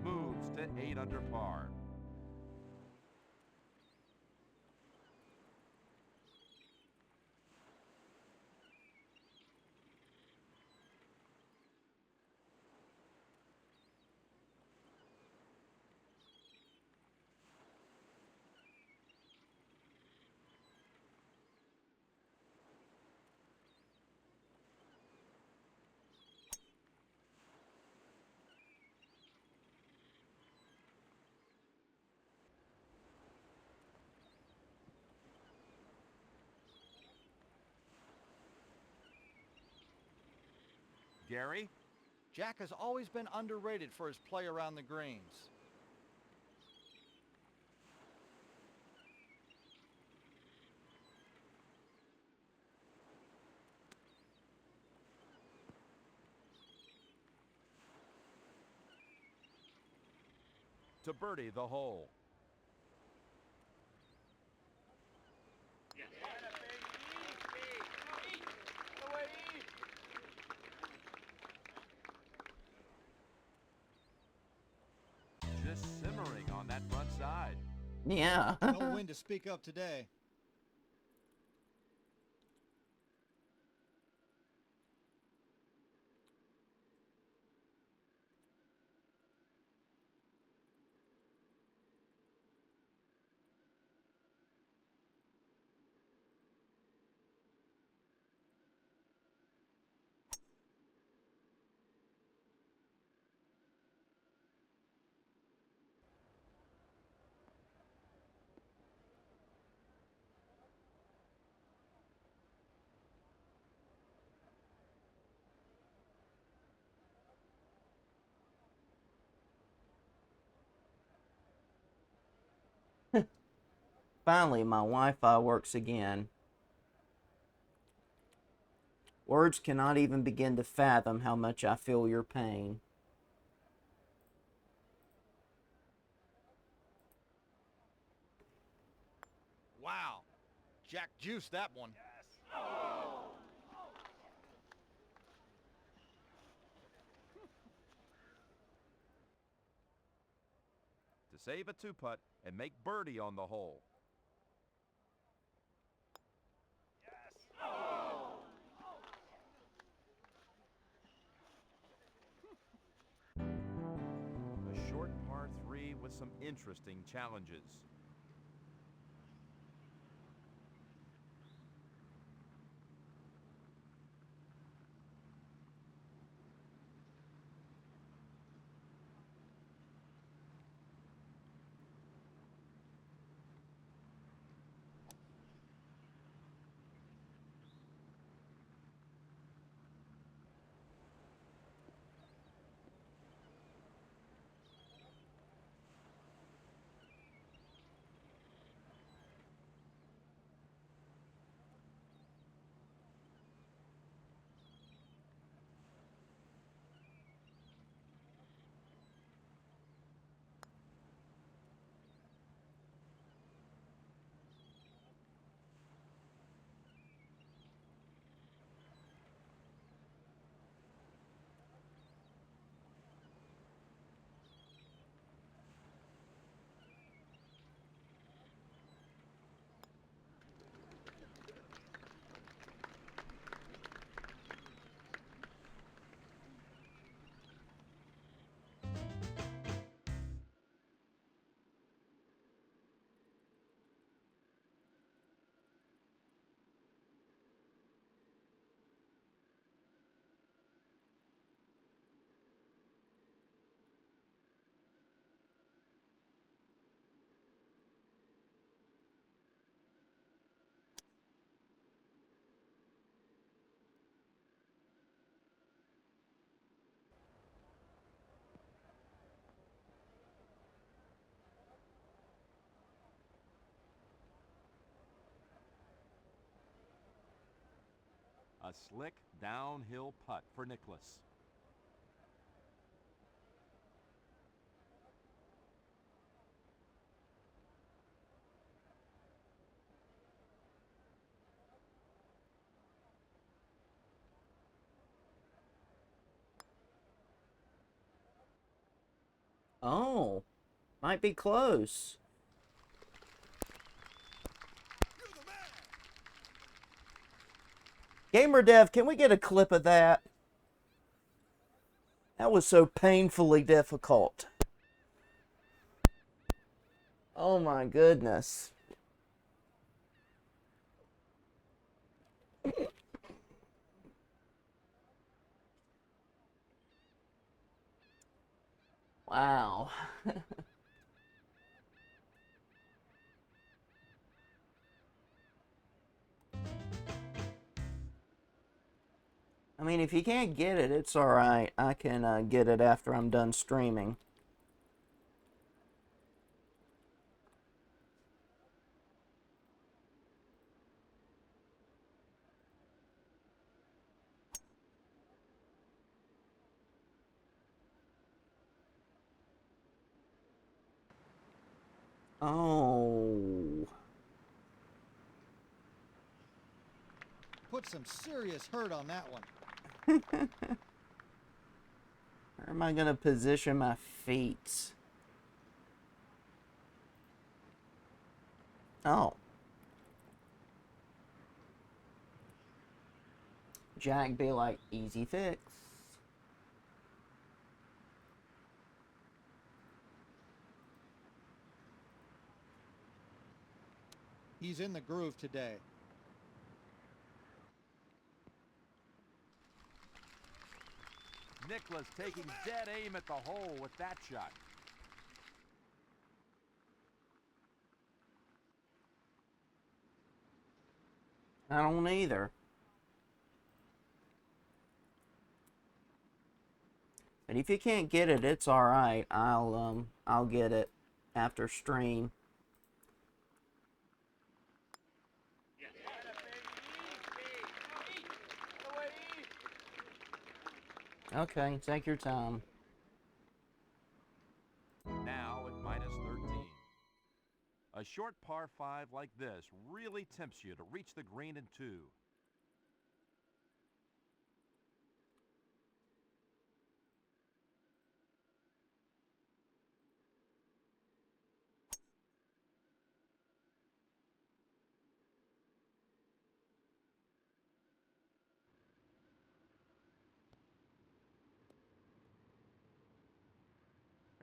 Moves to 8 under par. Gary? Jack has always been underrated for his play around the greens. To birdie the hole. Just simmering on that front side. Yeah. No wind to speak of today. Finally, my Wi-Fi works again. Words cannot even begin to fathom how much I feel your pain. Wow. Jack juiced that one. To save a 2-putt and make birdie on the hole. with some interesting challenges. A slick downhill putt for Nicklaus. Oh, might be close. Gamer Dev, can we get a clip of that? That was so painfully difficult. Oh my goodness. Wow. I mean, if you can't get it, it's alright. I can get it after I'm done streaming. Oh. Put some serious hurt on that one. Where am I going to position my feet? Oh. Jack be like, easy fix. He's in the groove today. Nicklaus taking dead aim at the hole with that shot. I don't either. But if you can't get it, it's alright. I'll get it after stream. Okay, take your time. Now at minus 13. A short par 5 like this really tempts you to reach the green in 2.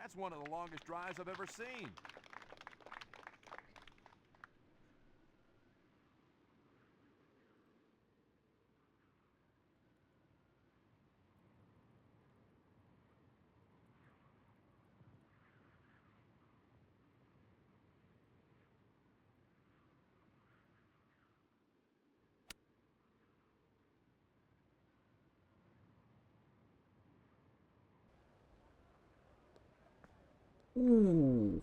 That's one of the longest drives I've ever seen. Ooh.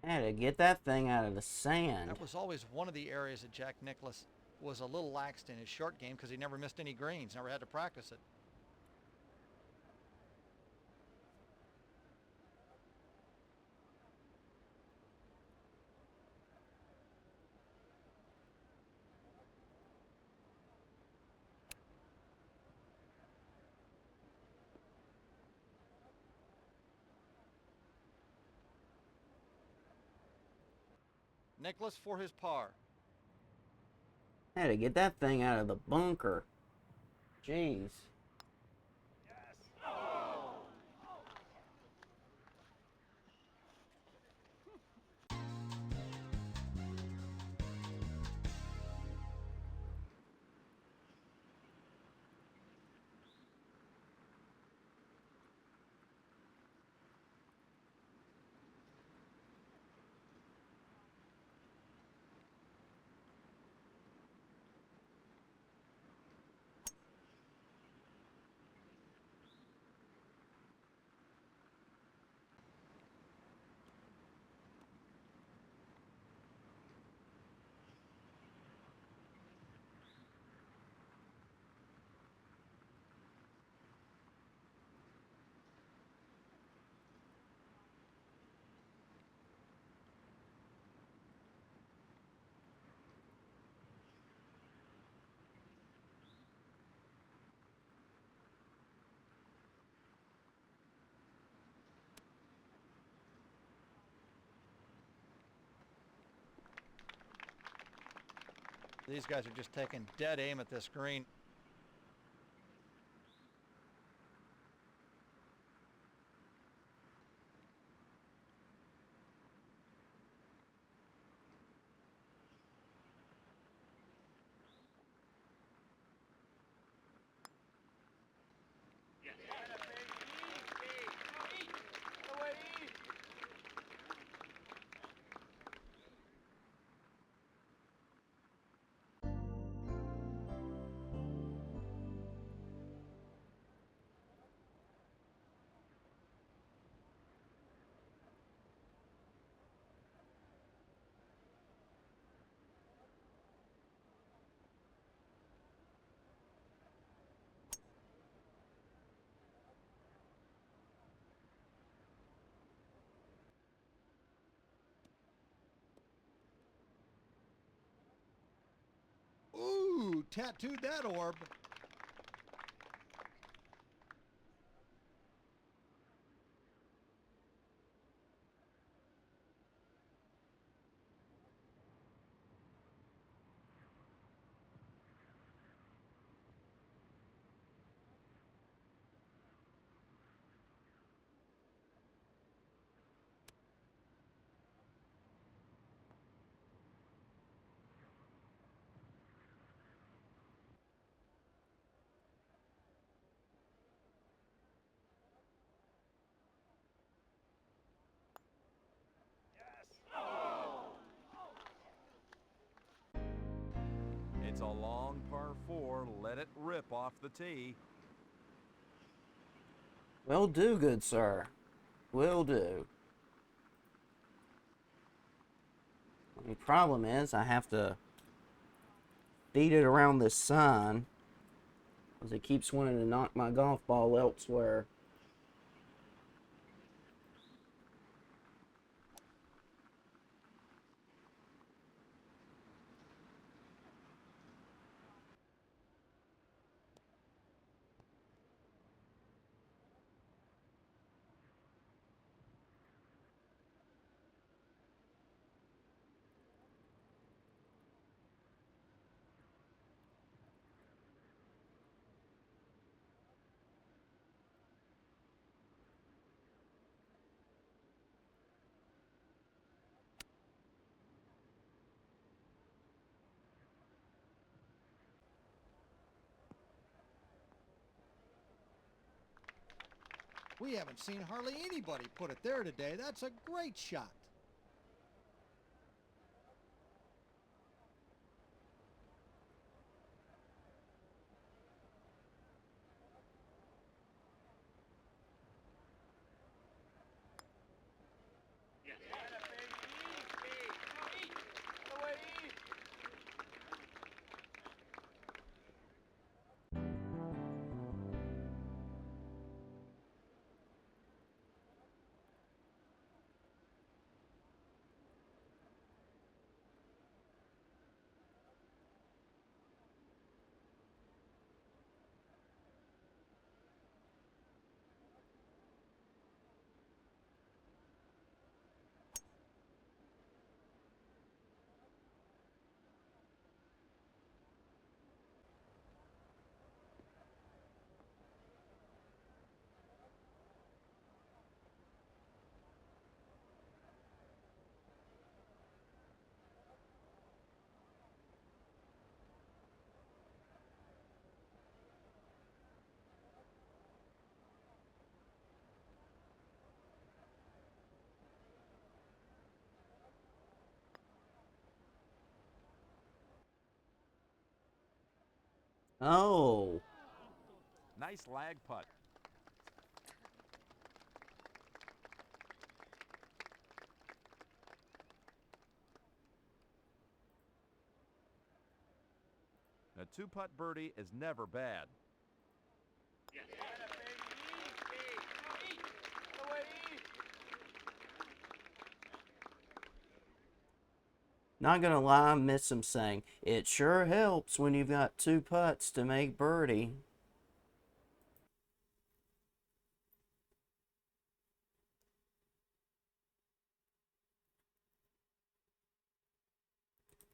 I had to get that thing out of the sand. That was always one of the areas that Jack Nicklaus was a little laxed in his short game because he never missed any greens, never had to practice it. Nicklaus for his par. I had to get that thing out of the bunker. Jeez. These guys are just taking dead aim at this green. Ooh, tattooed that orb. It's a long par 4. Let it rip off the tee. Will do, good sir. Will do. The problem is I have to beat it around this sign because it keeps wanting to knock my golf ball elsewhere. We haven't seen hardly anybody put it there today. That's a great shot. Oh, Nice lag putt. A 2-putt birdie is never bad. not gonna lie, I miss him saying, it sure helps when you've got 2 putts to make birdie.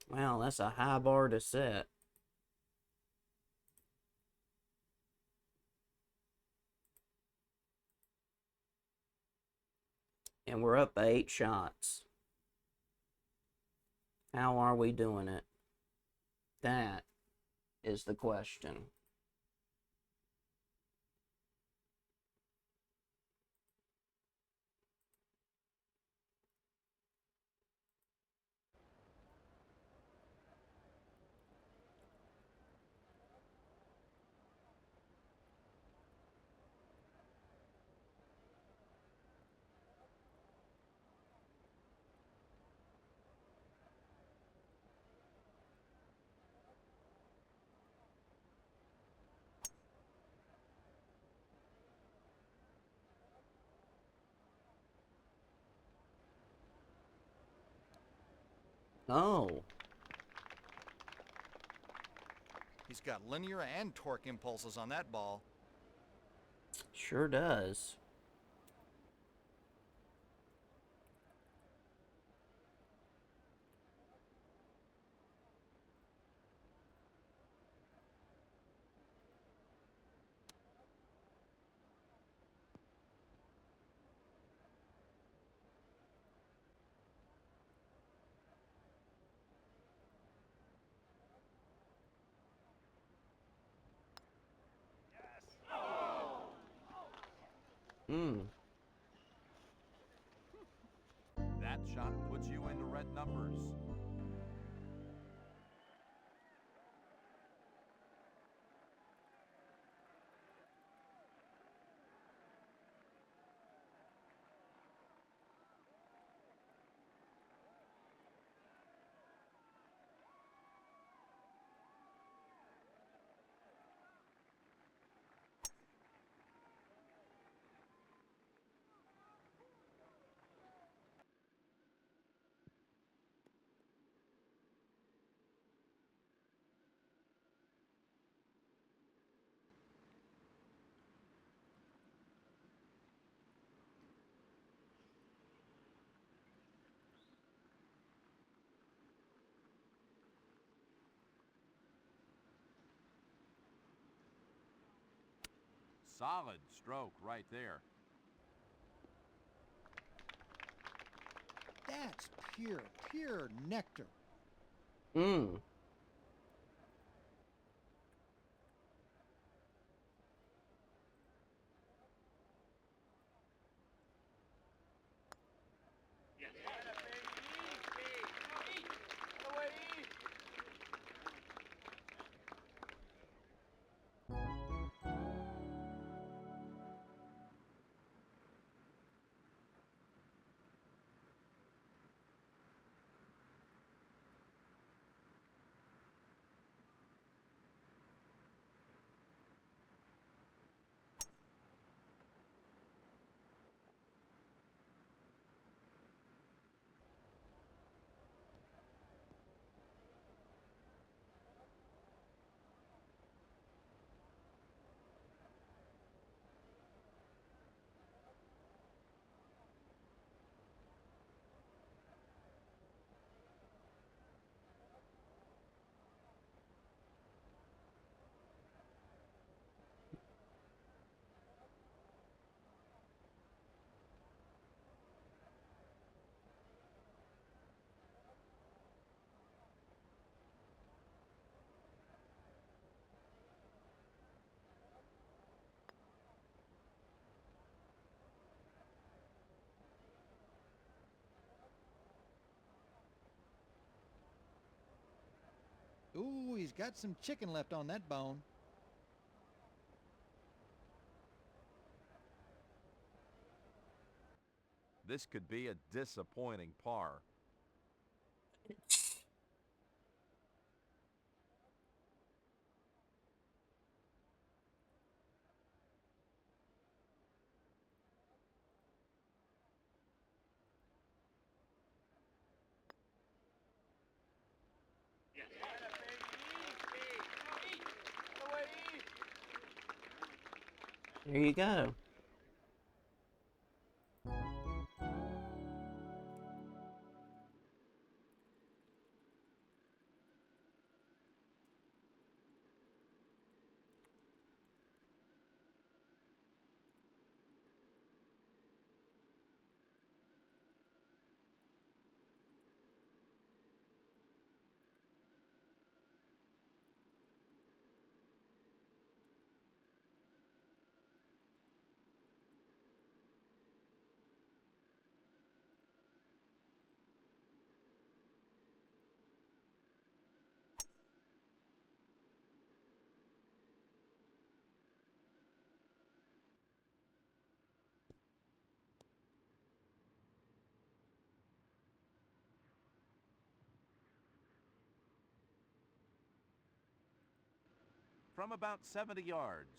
Wow, that's a high bar to set. And we're up by 8 shots. How are we doing it? That is the question. Oh, He's got linear and torque impulses on that ball. sure does. Hmm. That shot puts you into red numbers. Solid stroke right there. That's pure nectar. Mmm. Ooh, he's got some chicken left on that bone. This could be a disappointing par. There you go. From about 70 yards.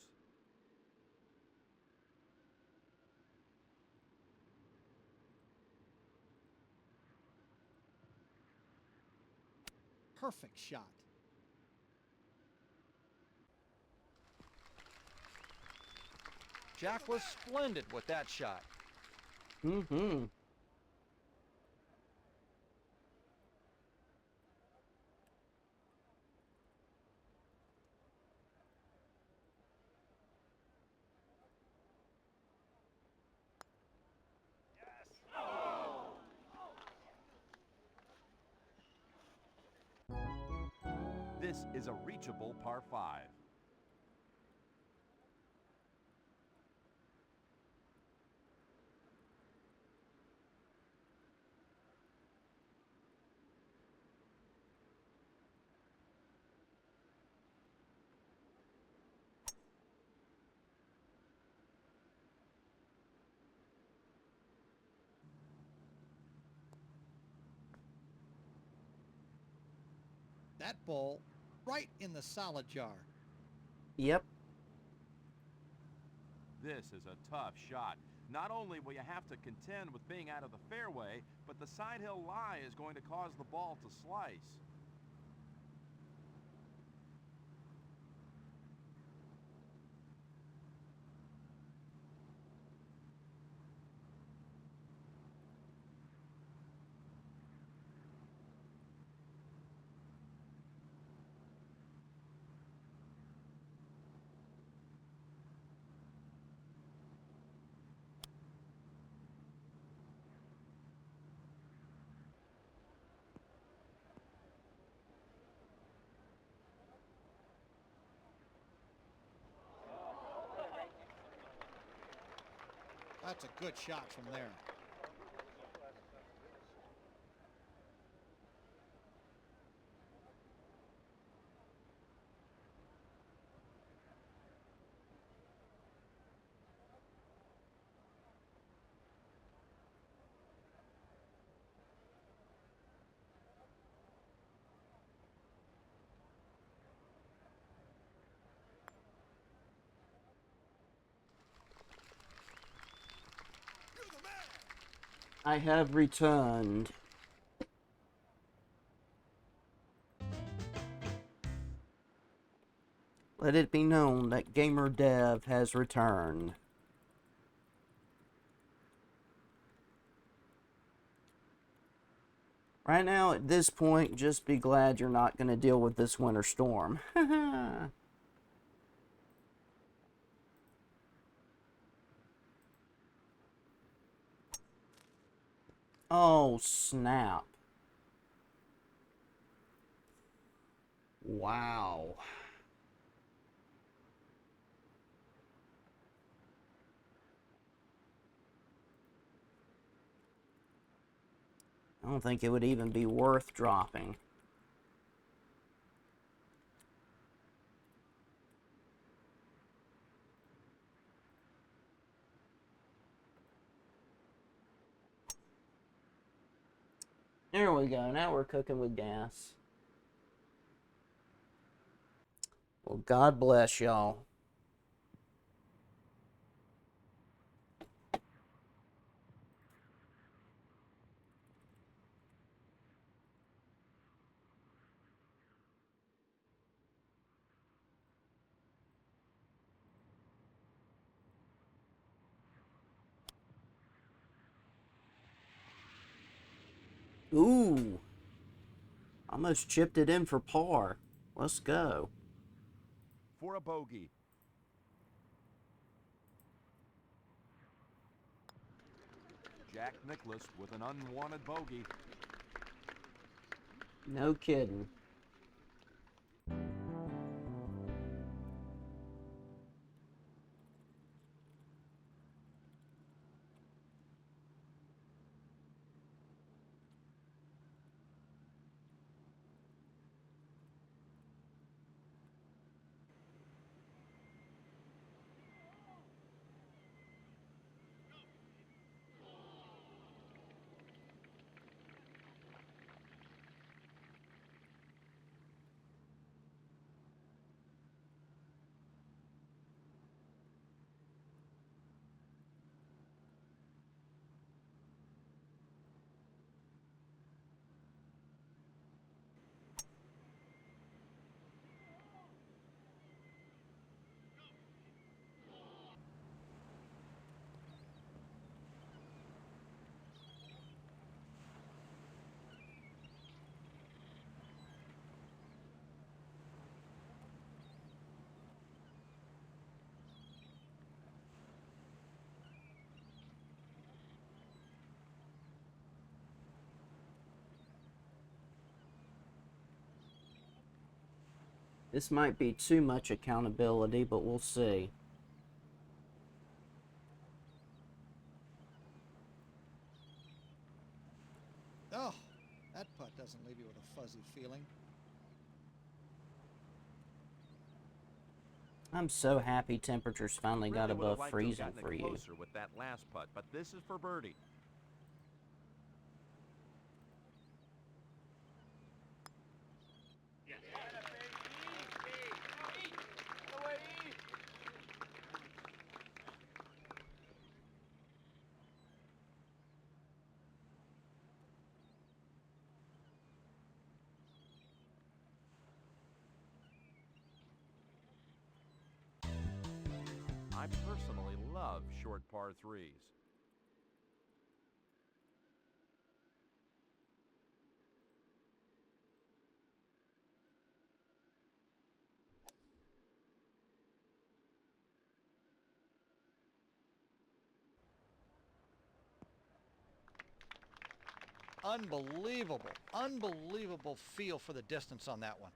Perfect shot. Jack was splendid with that shot. Mm-hmm. This is a reachable par 5. That ball right in the solid jar. Yep. This is a tough shot. Not only will you have to contend with being out of the fairway, but the side hill lie is going to cause the ball to slice. That's a good shot from there. I have returned. Let it be known that Gamer Dev has returned. Right now, at this point, just be glad you're not going to deal with this winter storm. Oh, snap. Wow. I don't think it would even be worth dropping. There we go. Now we're cooking with gas. Well, God bless y'all. Ooh. Almost chipped it in for par. Let's go. For a bogey. Jack Nicklaus with an unwanted bogey. No kidding. This might be too much accountability, but we'll see. Oh, that putt doesn't leave you with a fuzzy feeling. I'm so happy temperatures finally got Really would have above liked to have freezing gotten it for you. closer with that last putt, but this is for birdie. I personally love short par threes. Unbelievable, unbelievable feel for the distance on that one.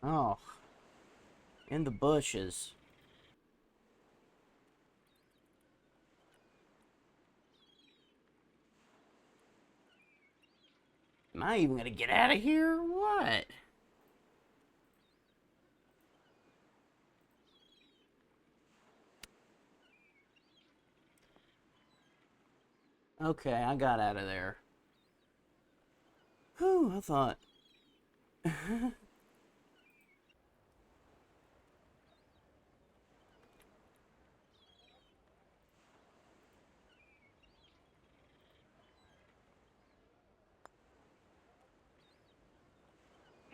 Oh, in the bushes. Am I even gonna get out of here or what? Okay, I got out of there. Whew, I thought.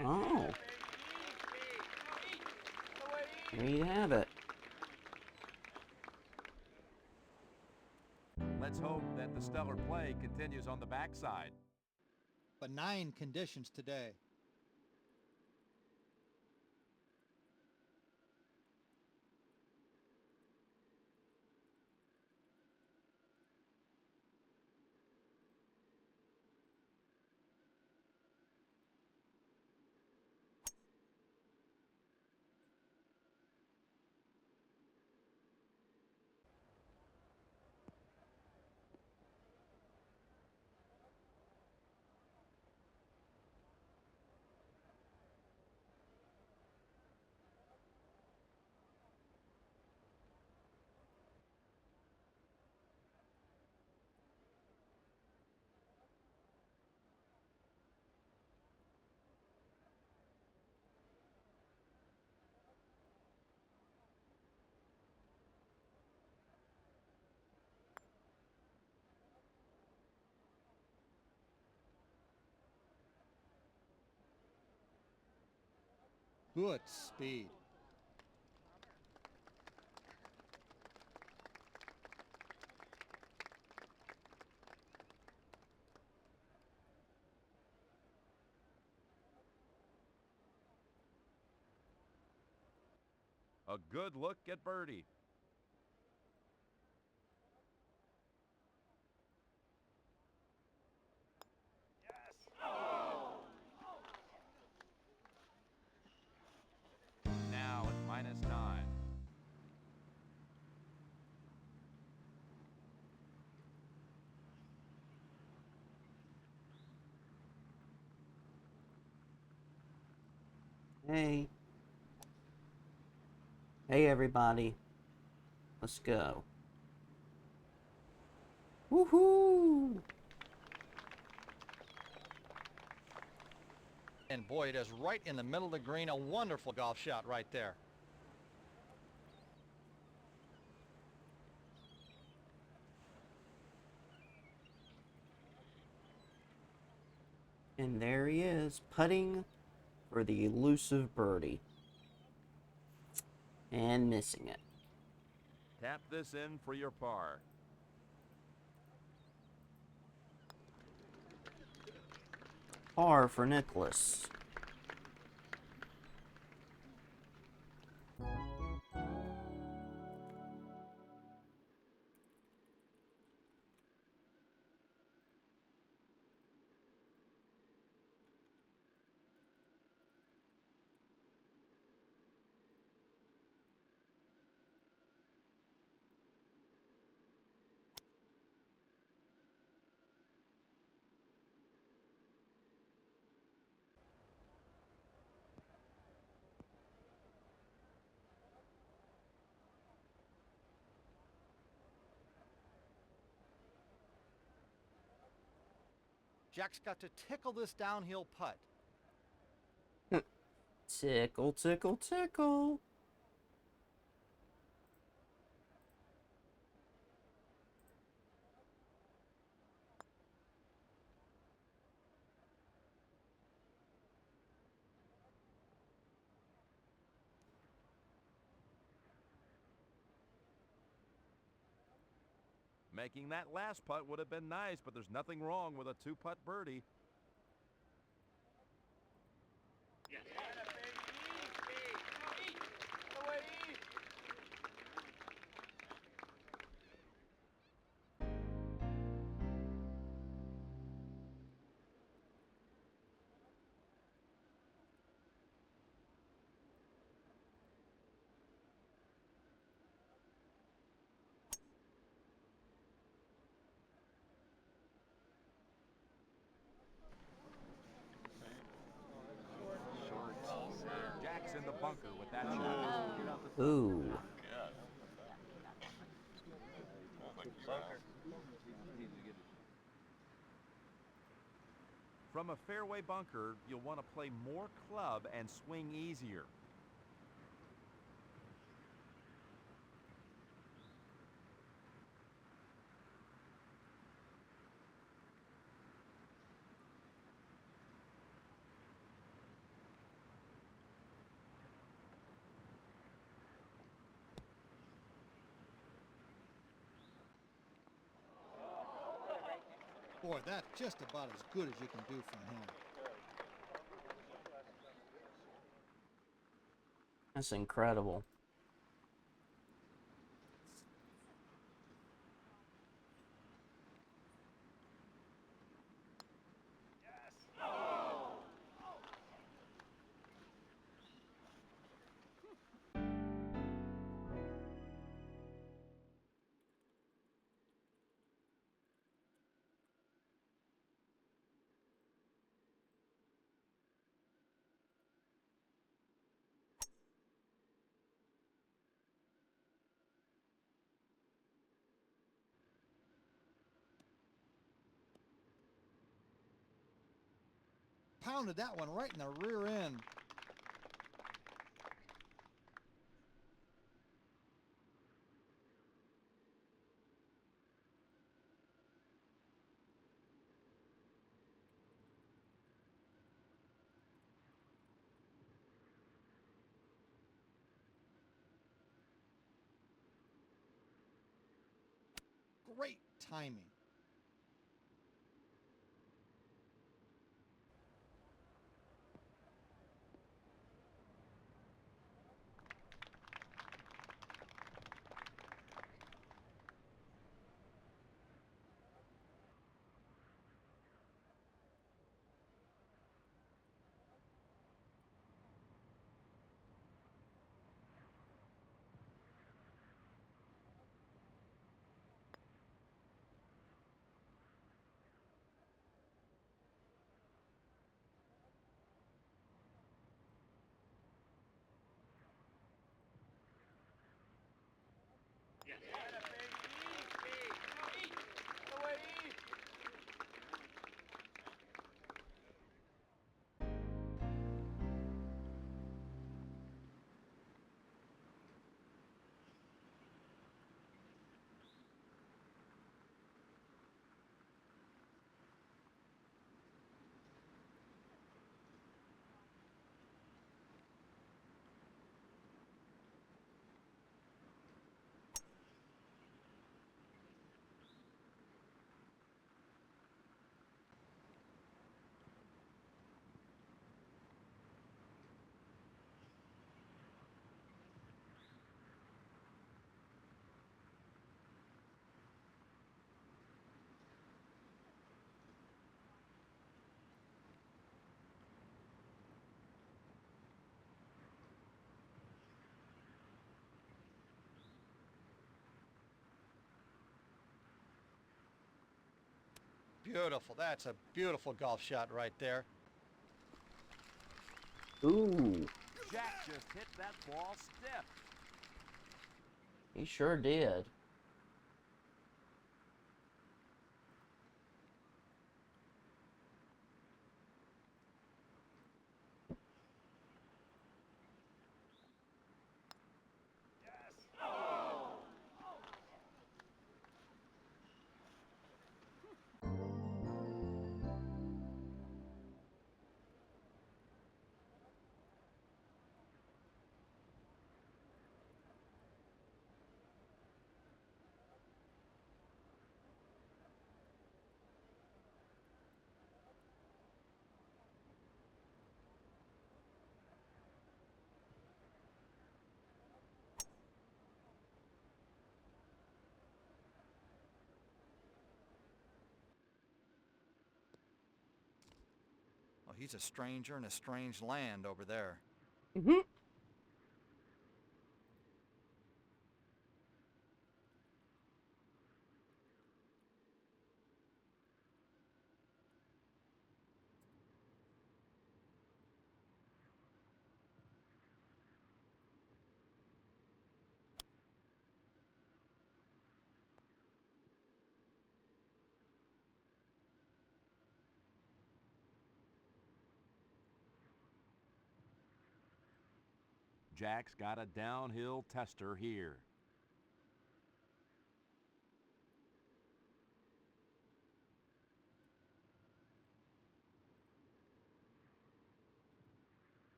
Oh, there you have it. Let's hope that the stellar play continues on the backside. Benign conditions today. Good speed. A good look at birdie. Now at -9. Hey. Hey, everybody. Let's go. Woohoo! And boy, it is right in the middle of the green. A wonderful golf shot right there. And there he is, putting for the elusive birdie. And missing it. Tap this in for your par. Par for Nicklaus. Jack's got to tickle this downhill putt. Tickle, tickle, tickle. Making that last putt would have been nice, but there's nothing wrong with a 2-putt birdie. Ooh. From a fairway bunker, you'll want to play more club and swing easier. Boy, that's just about as good as you can do from him. That's incredible. Pounded that one right in the rear end. Great timing. Beautiful. That's a beautiful golf shot right there. Ooh. Jack just hit that ball stiff. He sure did. Well, he's a stranger in a strange land over there. Mm-hmm. Jack's got a downhill tester here.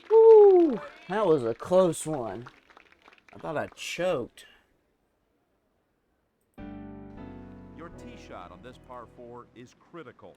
Woo! That was a close one. I thought I choked. Your tee shot on this par 4 is critical.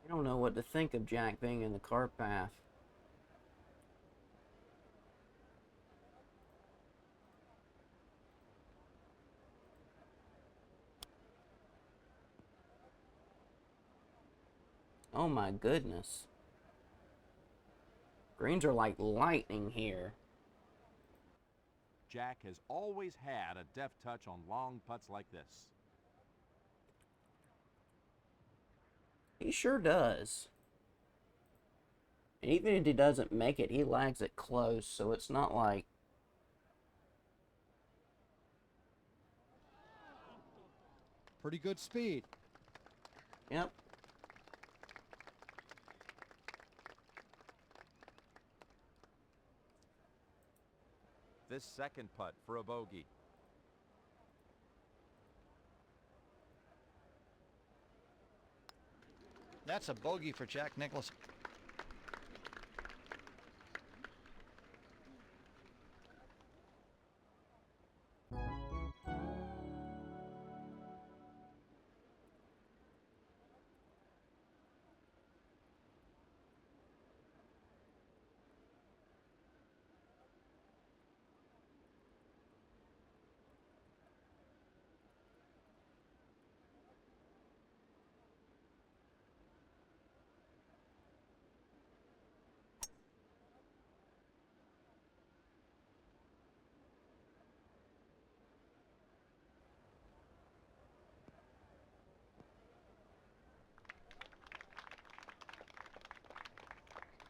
I don't know what to think of Jack being in the cart path. Oh my goodness. Greens are like lightning here. Jack has always had a deft touch on long putts like this. He sure does. And even if he doesn't make it, he lags it close, so it's not like... Pretty good speed. Yep. This second putt for a bogey. That's a bogey for Jack Nicklaus.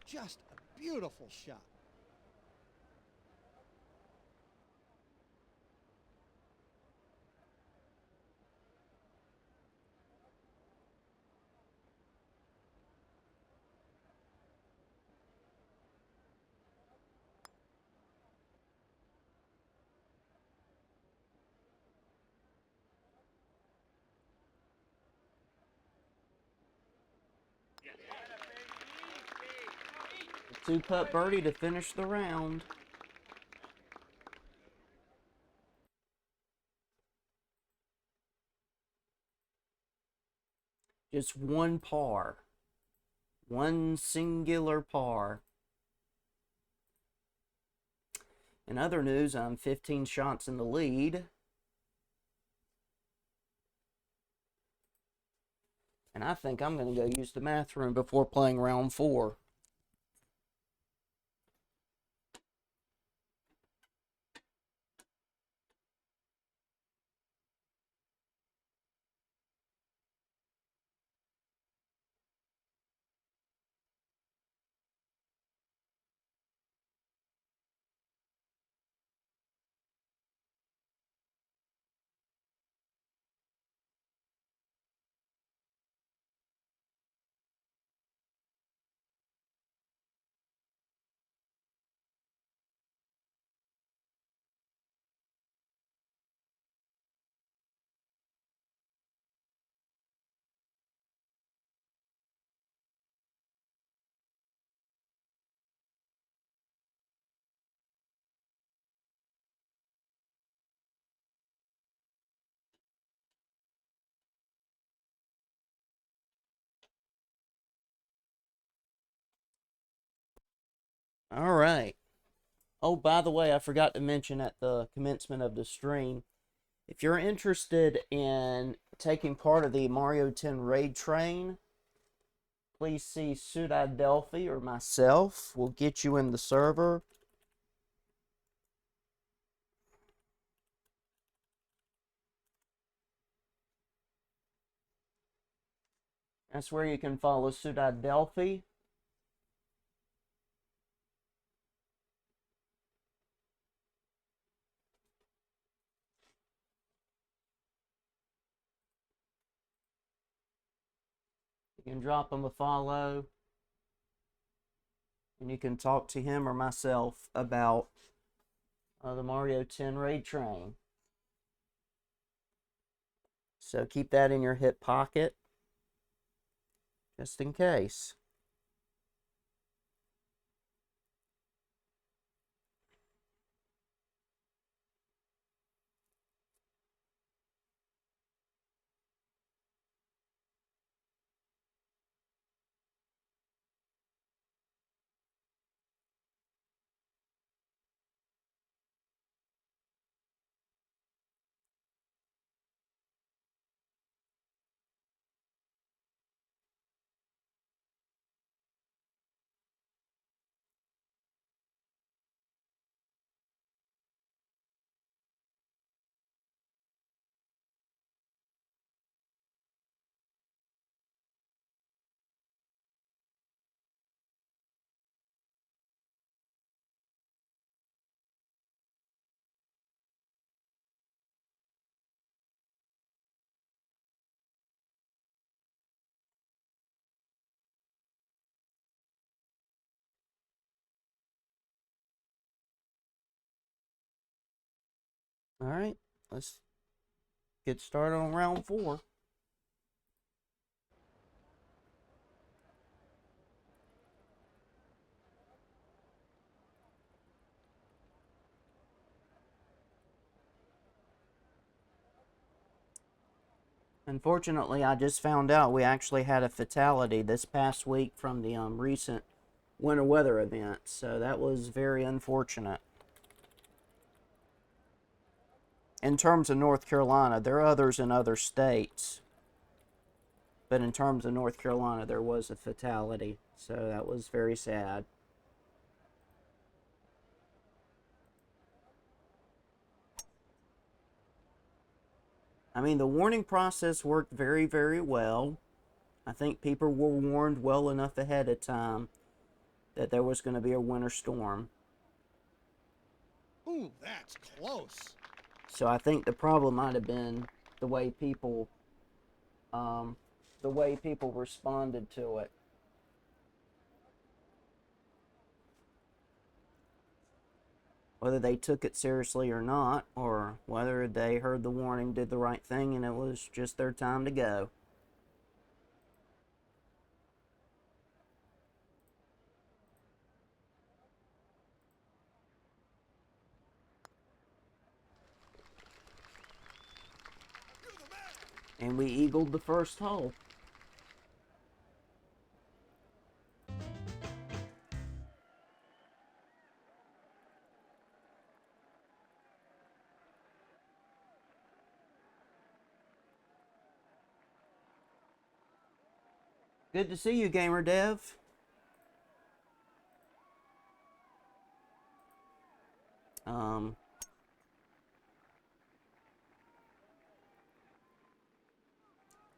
Just a beautiful shot. Two-putt birdie to finish the round. Just one par. One singular par. In other news, I'm 15 shots in the lead. And I think I'm going to go use the bathroom before playing round 4. All right. Oh, by the way, I forgot to mention at the commencement of the stream, if you're interested in taking part of the Mario 10 raid train, please see Sudadelphi or myself. We'll get you in the server. That's where you can follow Sudadelphi. You can drop him a follow, and you can talk to him or myself about the Mario 10 raid train. So keep that in your hip pocket, just in case. All right, let's get started on round 4. Unfortunately, I just found out we actually had a fatality this past week from the recent winter weather event, so that was very unfortunate. In terms of North Carolina, there are others in other states, but in terms of North Carolina, there was a fatality, so that was very sad. I mean, the warning process worked very, very well. I think people were warned well enough ahead of time that there was going to be a winter storm. Ooh, that's close. So I think the problem might have been the way people responded to it. Whether they took it seriously or not, or whether they heard the warning, did the right thing, and it was just their time to go. And we eagled the first hole. Good to see you, Gamer Dev.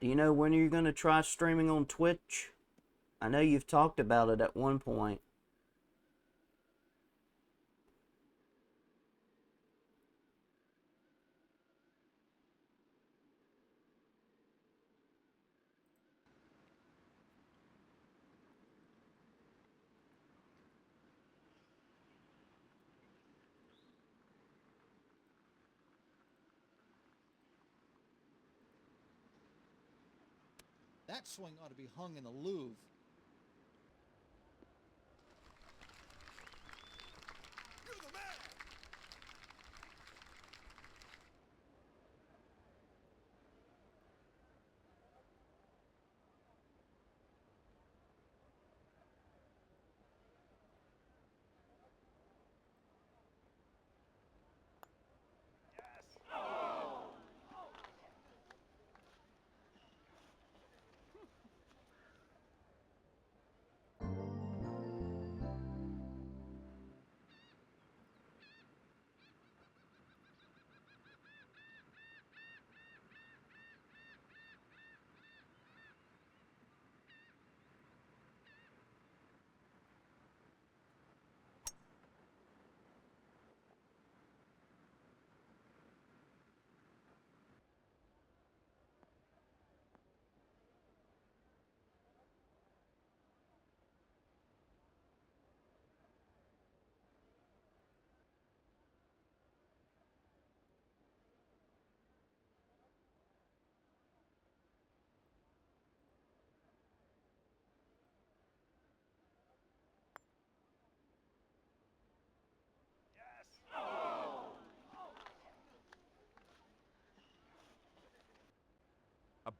Do you know when you're going to try streaming on Twitch? I know you've talked about it at one point. That swing ought to be hung in the Louvre.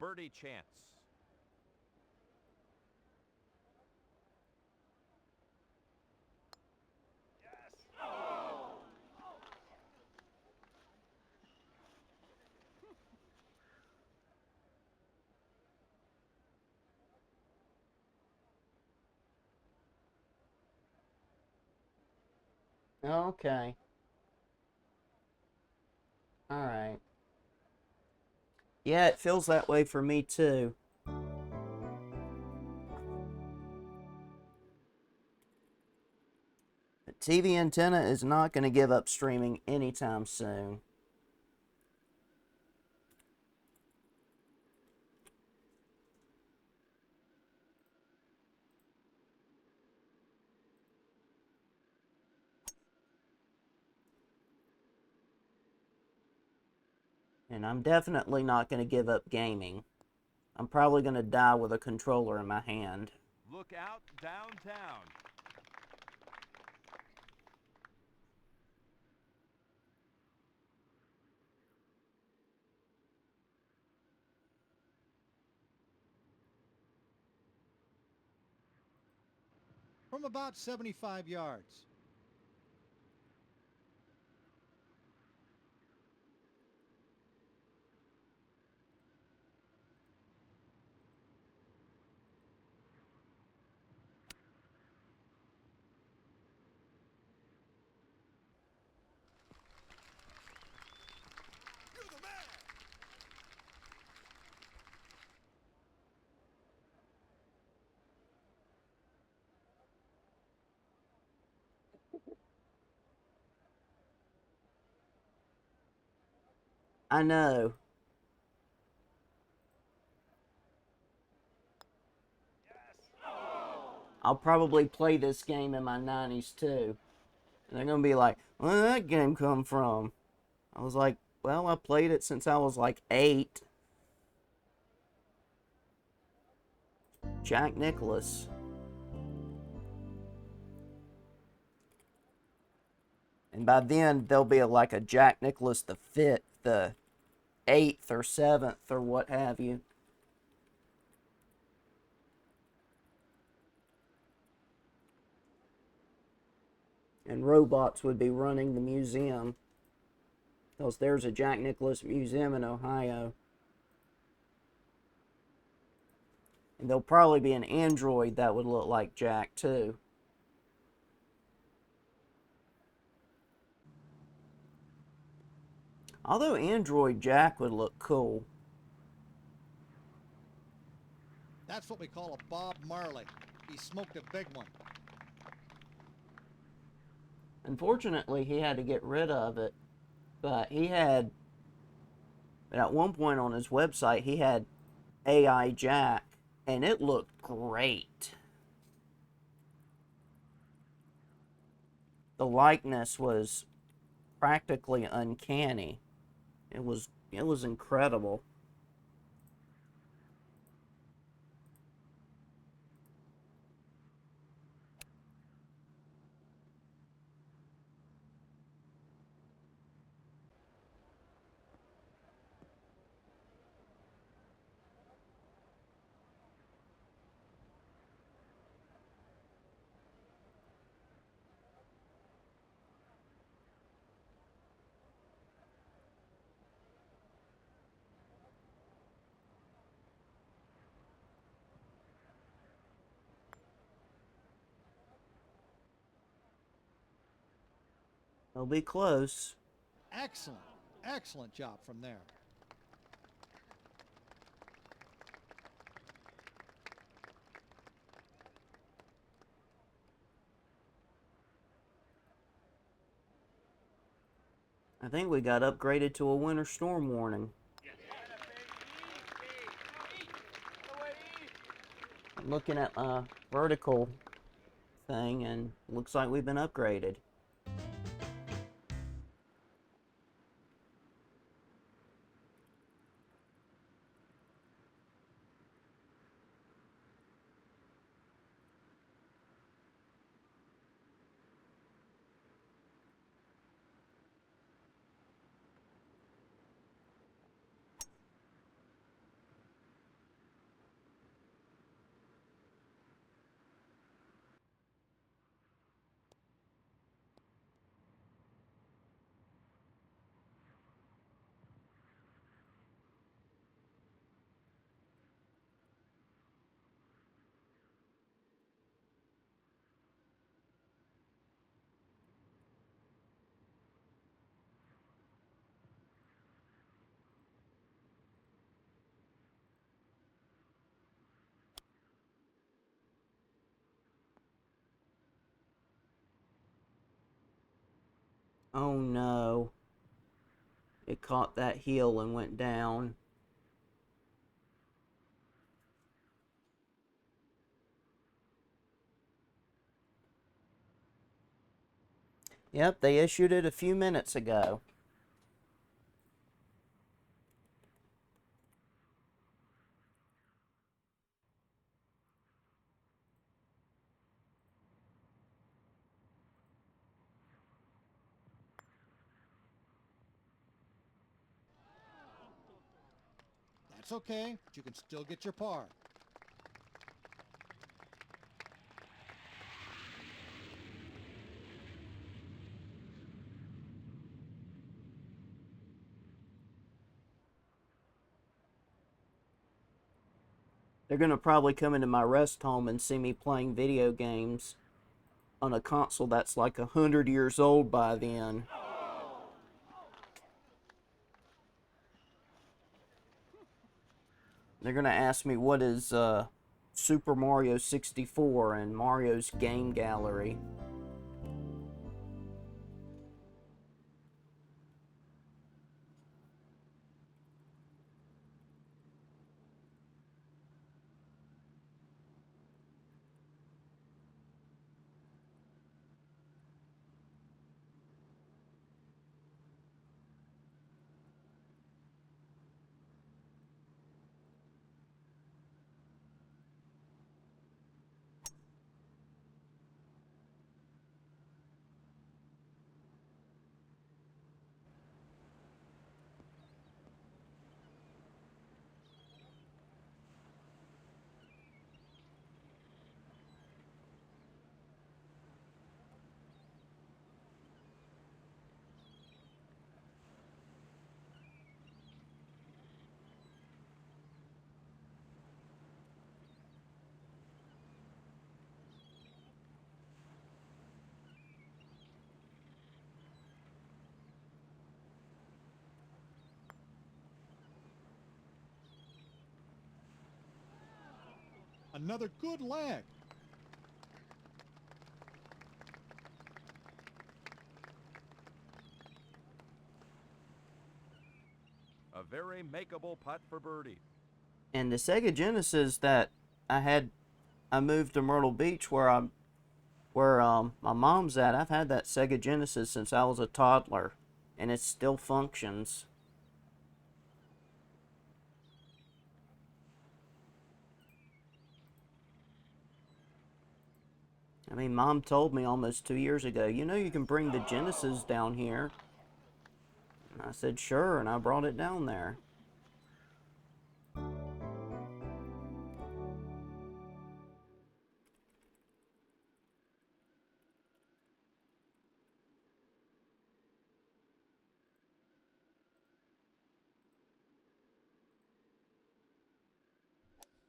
birdie chance. Okay. Alright. Yeah, it feels that way for me too. The TV antenna is not going to give up streaming anytime soon. And I'm definitely not going to give up gaming. I'm probably going to die with a controller in my hand. Look out downtown. From about 75 yards. I know. I'll probably play this game in my 90s too. And they're going to be like, where did that game come from? I was like, well, I played it since I was like 8. Jack Nicklaus. And by then, there'll be like a Jack Nicklaus the 5th, the 8th or 7th or what have you. And robots would be running the museum. Because there's a Jack Nicklaus museum in Ohio. And there'll probably be an android that would look like Jack too. Although Android Jack would look cool. That's what we call a Bob Marley. He smoked a big one. Unfortunately, he had to get rid of it. But he had, at one point on his website, he had AI Jack. And it looked great. The likeness was practically uncanny. It was incredible. They'll be close. Excellent. Excellent job from there. I think we got upgraded to a winter storm warning. I'm looking at my vertical thing and looks like we've been upgraded. Oh no. It caught that heel and went down. Yep, they issued it a few minutes ago. That's okay, but you can still get your par. They're going to probably come into my rest home and see me playing video games on a console that's like 100 years old by then. They're going to ask me what is Super Mario 64 and Mario's Game Gallery. Another good leg. A very makeable putt for birdie. And the Sega Genesis that I moved to Myrtle Beach where my mom's at. I've had that Sega Genesis since I was a toddler, and it still functions. I mean, Mom told me almost 2 years ago, you know you can bring the Genesis down here. And I said, sure, and I brought it down there.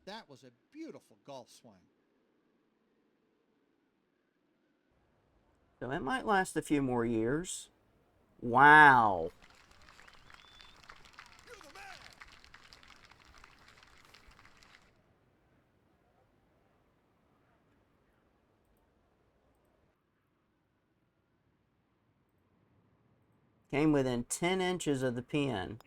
That was a beautiful golf swing. So it might last a few more years. Wow. Came within 10 inches of the pin.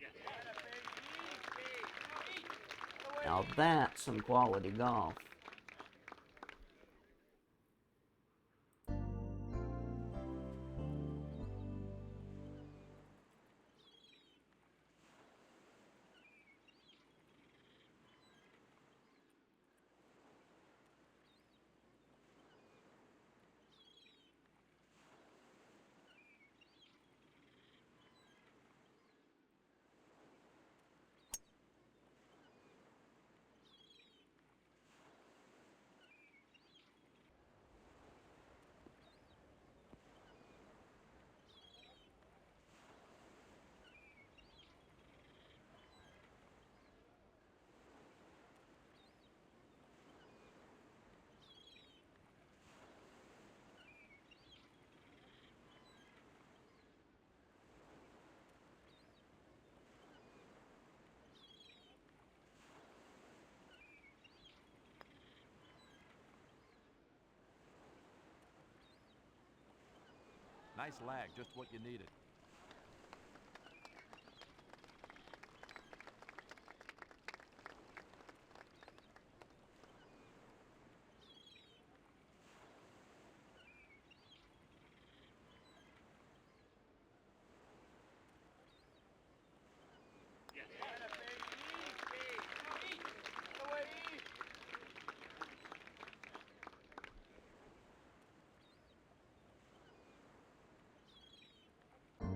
Now that's some quality golf. Nice lag, just what you needed.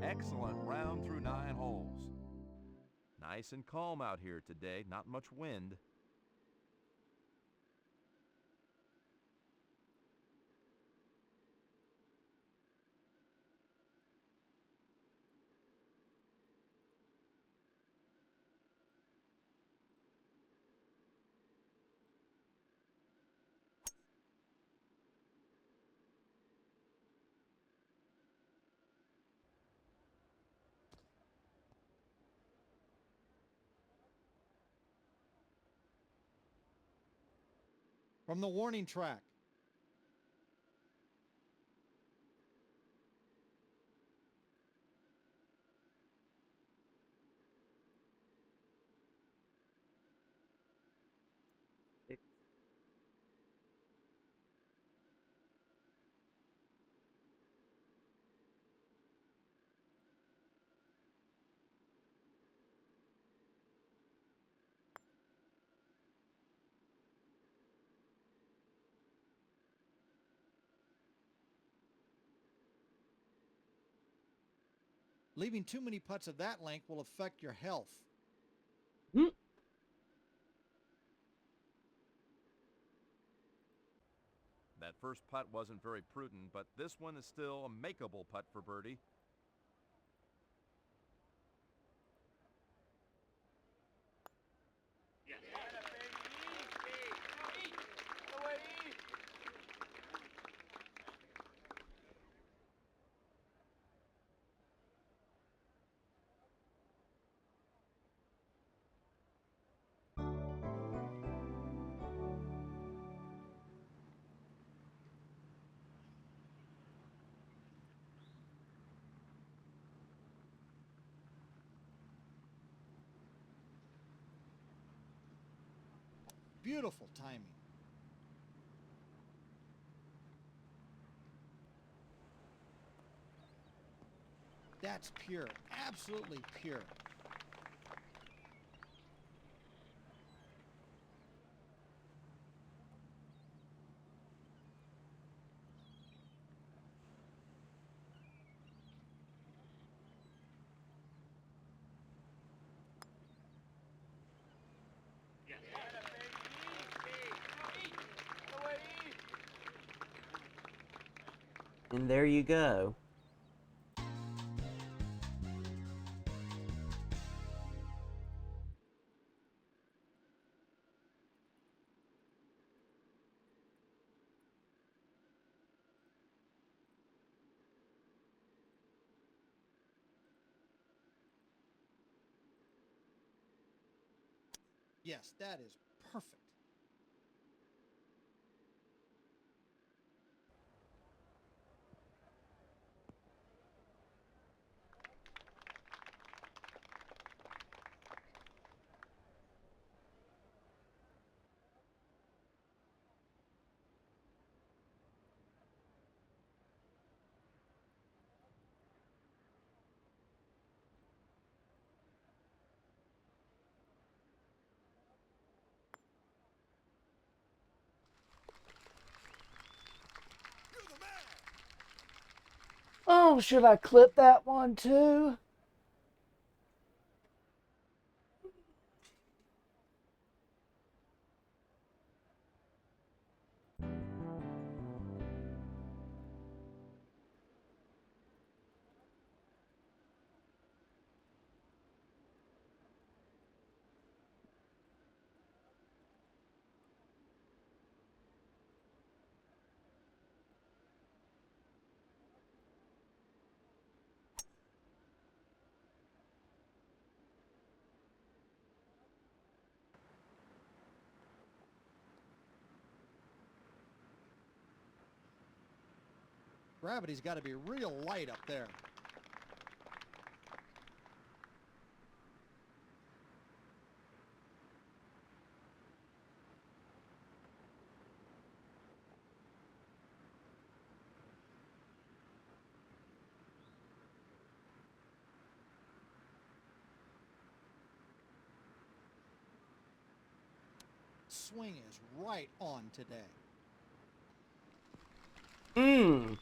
Excellent round through 9 holes. Nice and calm out here today, not much wind. From the warning track. Leaving too many putts of that length will affect your health. That first putt wasn't very prudent, but this one is still a makeable putt for birdie. Beautiful timing. That's pure, absolutely pure. And there you go. Yes, that is perfect. Oh, should I clip that one too? Gravity's got to be real light up there. Swing is right on today. Mmm.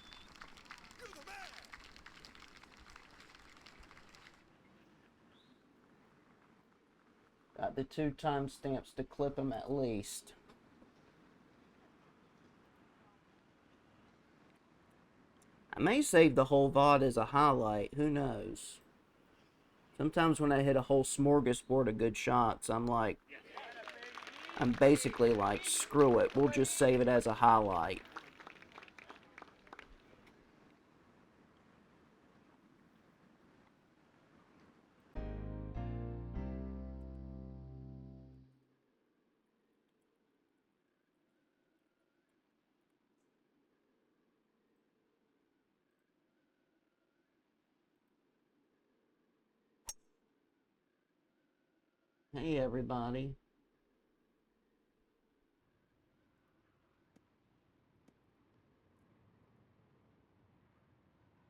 Got the 2 timestamps to clip them at least. I may save the whole VOD as a highlight. Who knows? Sometimes when I hit a whole smorgasbord of good shots, I'm basically like, screw it. We'll just save it as a highlight. Hey, everybody.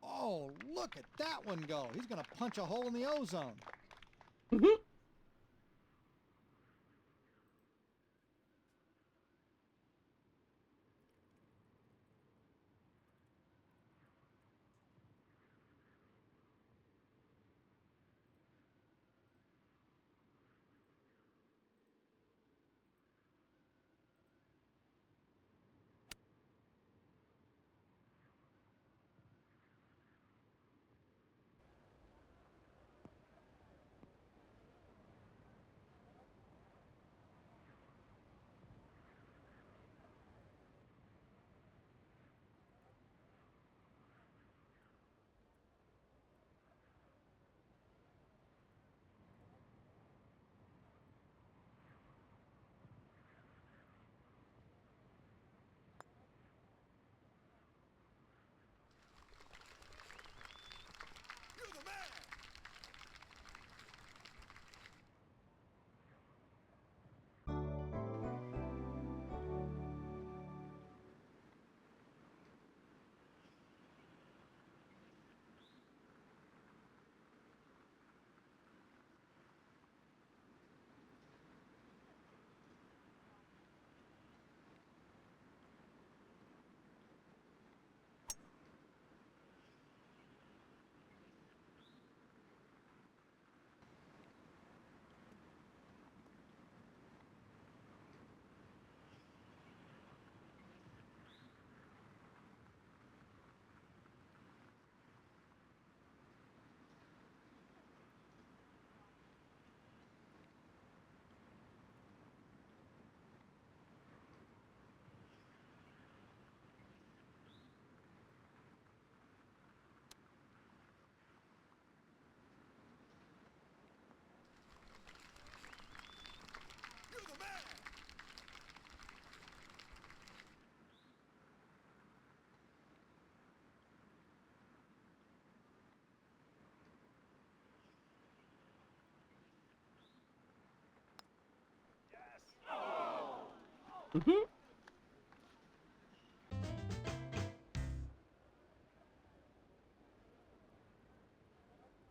Oh, look at that one go. He's going to punch a hole in the ozone.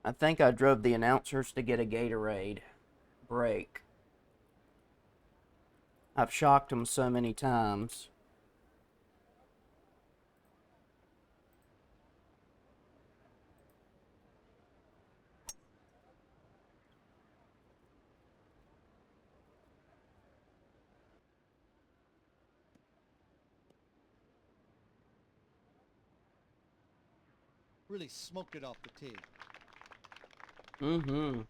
I think I drove the announcers to get a Gatorade break. I've shocked them so many times. Really smoked it off the tee. Mm-hmm.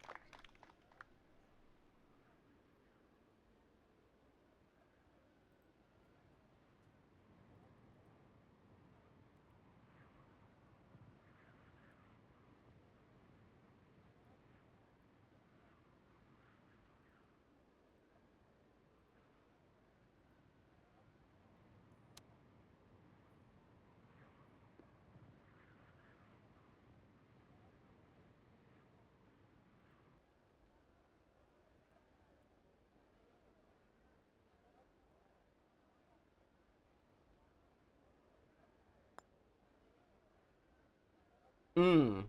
Went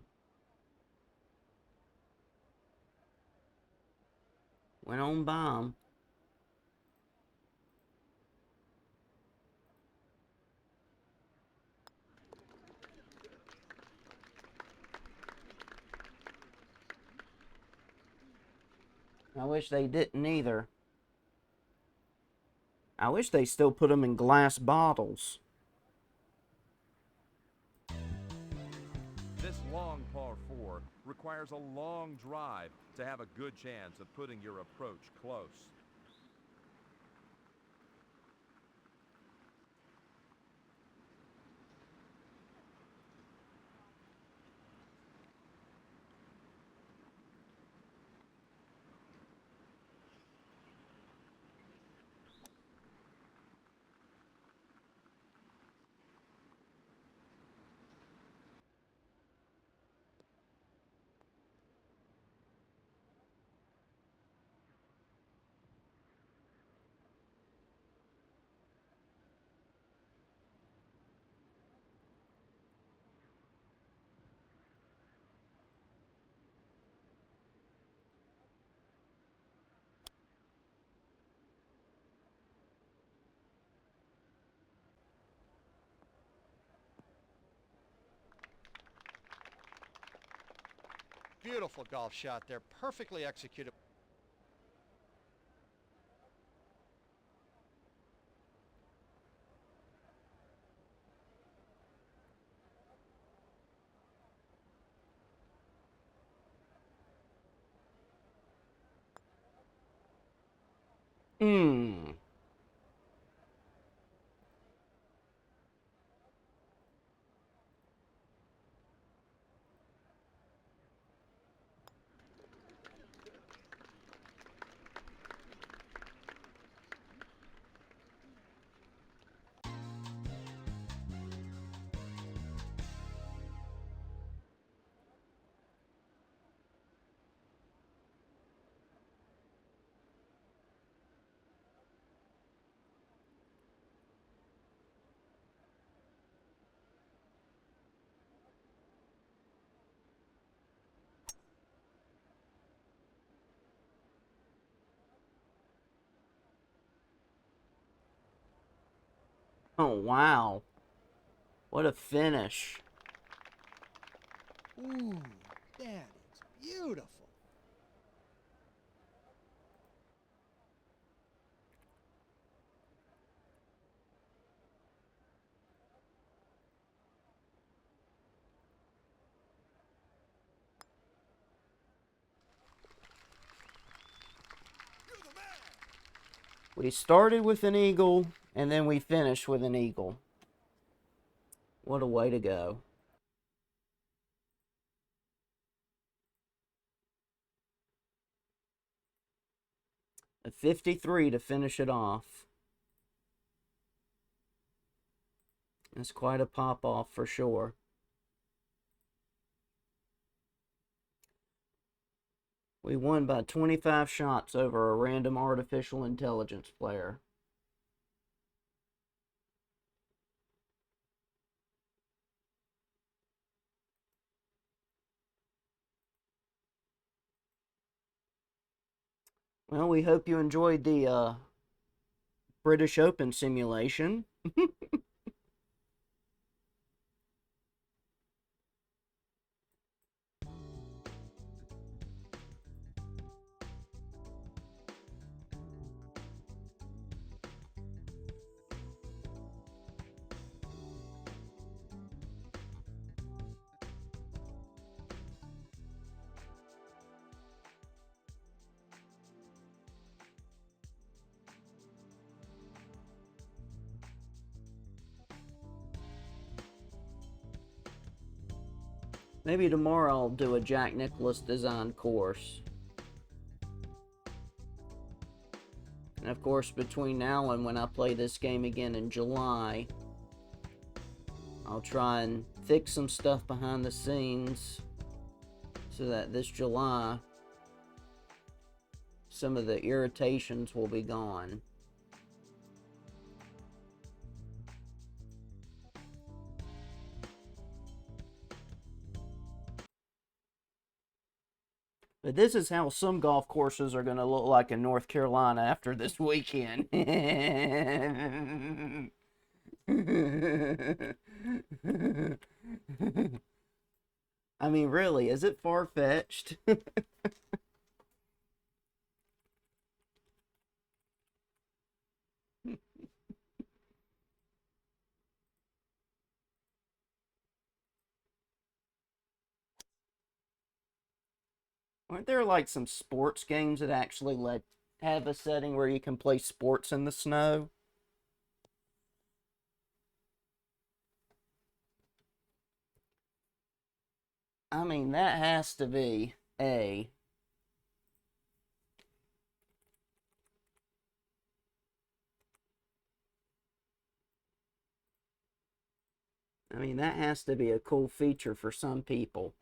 on by him. I wish they didn't either. I wish they still put them in glass bottles. This long par 4 requires a long drive to have a good chance of putting your approach close. Beautiful golf shot there, perfectly executed. Oh, wow. What a finish. Ooh, that is beautiful. We started with an eagle, and then we finished with an eagle. What a way to go. A 53 to finish it off. That's quite a pop-off for sure. We won by 25 shots over a random artificial intelligence player. Well, we hope you enjoyed the British Open simulation. Maybe tomorrow I'll do a Jack Nicklaus design course. And of course, between now and when I play this game again in July, I'll try and fix some stuff behind the scenes so that this July, some of the irritations will be gone. But this is how some golf courses are going to look like in North Carolina after this weekend. I mean, really, is it far-fetched? Aren't there like some sports games that actually have a setting where you can play sports in the snow? I mean, that has to be a. I mean, that has to be a cool feature for some people.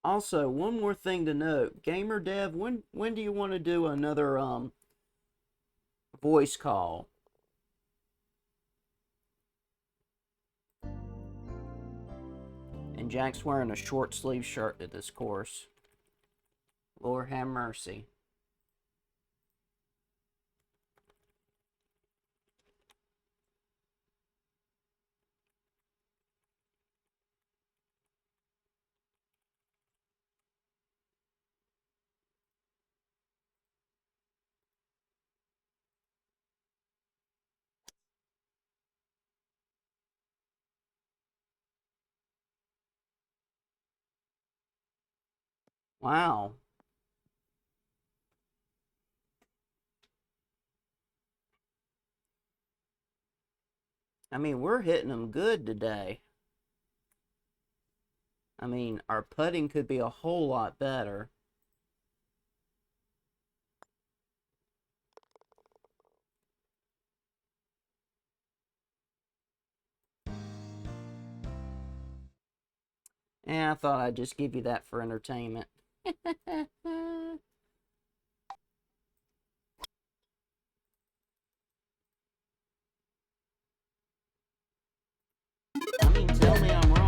Also, one more thing to note, Gamer Dev, when do you want to do another voice call? And Jack's wearing a short sleeve shirt to this course. Lord have mercy. Wow. I mean, we're hitting them good today. I mean, our putting could be a whole lot better. And I thought I'd just give you that for entertainment. I mean, tell me I'm wrong.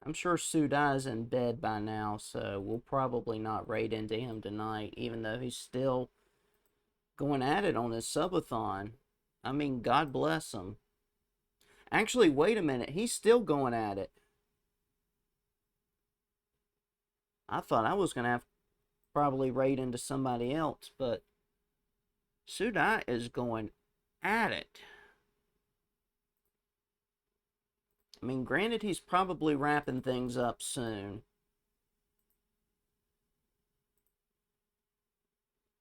I'm sure Sudai's in bed by now, so we'll probably not raid into him tonight, even though he's still going at it on his subathon. I mean, God bless him. Actually, wait a minute. He's still going at it. I thought I was going to have to probably raid into somebody else, but Sudai is going at it. I mean, granted, he's probably wrapping things up soon.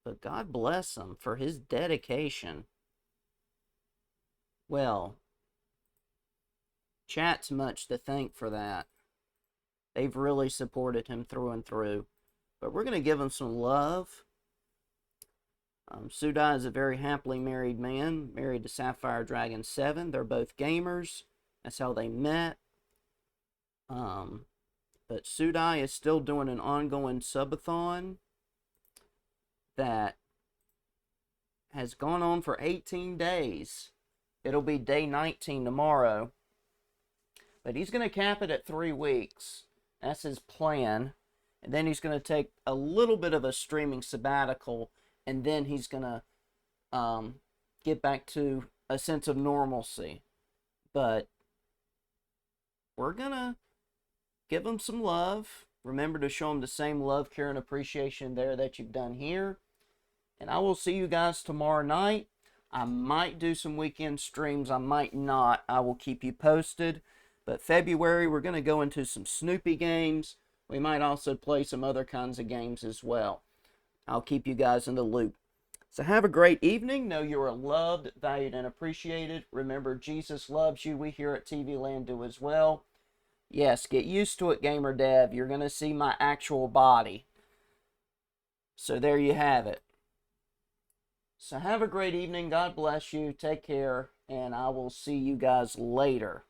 But God bless him for his dedication. Well, chat's much to thank for that. They've really supported him through and through. But we're going to give him some love. Sudai is a very happily married man, married to Sapphire Dragon 7. They're both gamers. That's how they met. But Sudai is still doing an ongoing subathon that has gone on for 18 days. It'll be day 19 tomorrow. But he's going to cap it at 3 weeks. That's his plan. And then he's going to take a little bit of a streaming sabbatical. And then he's going to get back to a sense of normalcy. But we're going to give him some love. Remember to show him the same love, care, and appreciation there that you've done here. And I will see you guys tomorrow night. I might do some weekend streams. I might not. I will keep you posted. But February, we're going to go into some Snoopy games. We might also play some other kinds of games as well. I'll keep you guys in the loop. So have a great evening. Know you are loved, valued, and appreciated. Remember, Jesus loves you. We here at TV Land do as well. Yes, get used to it, Gamer Dev. You're going to see my actual body. So there you have it. So have a great evening. God bless you. Take care. And I will see you guys later.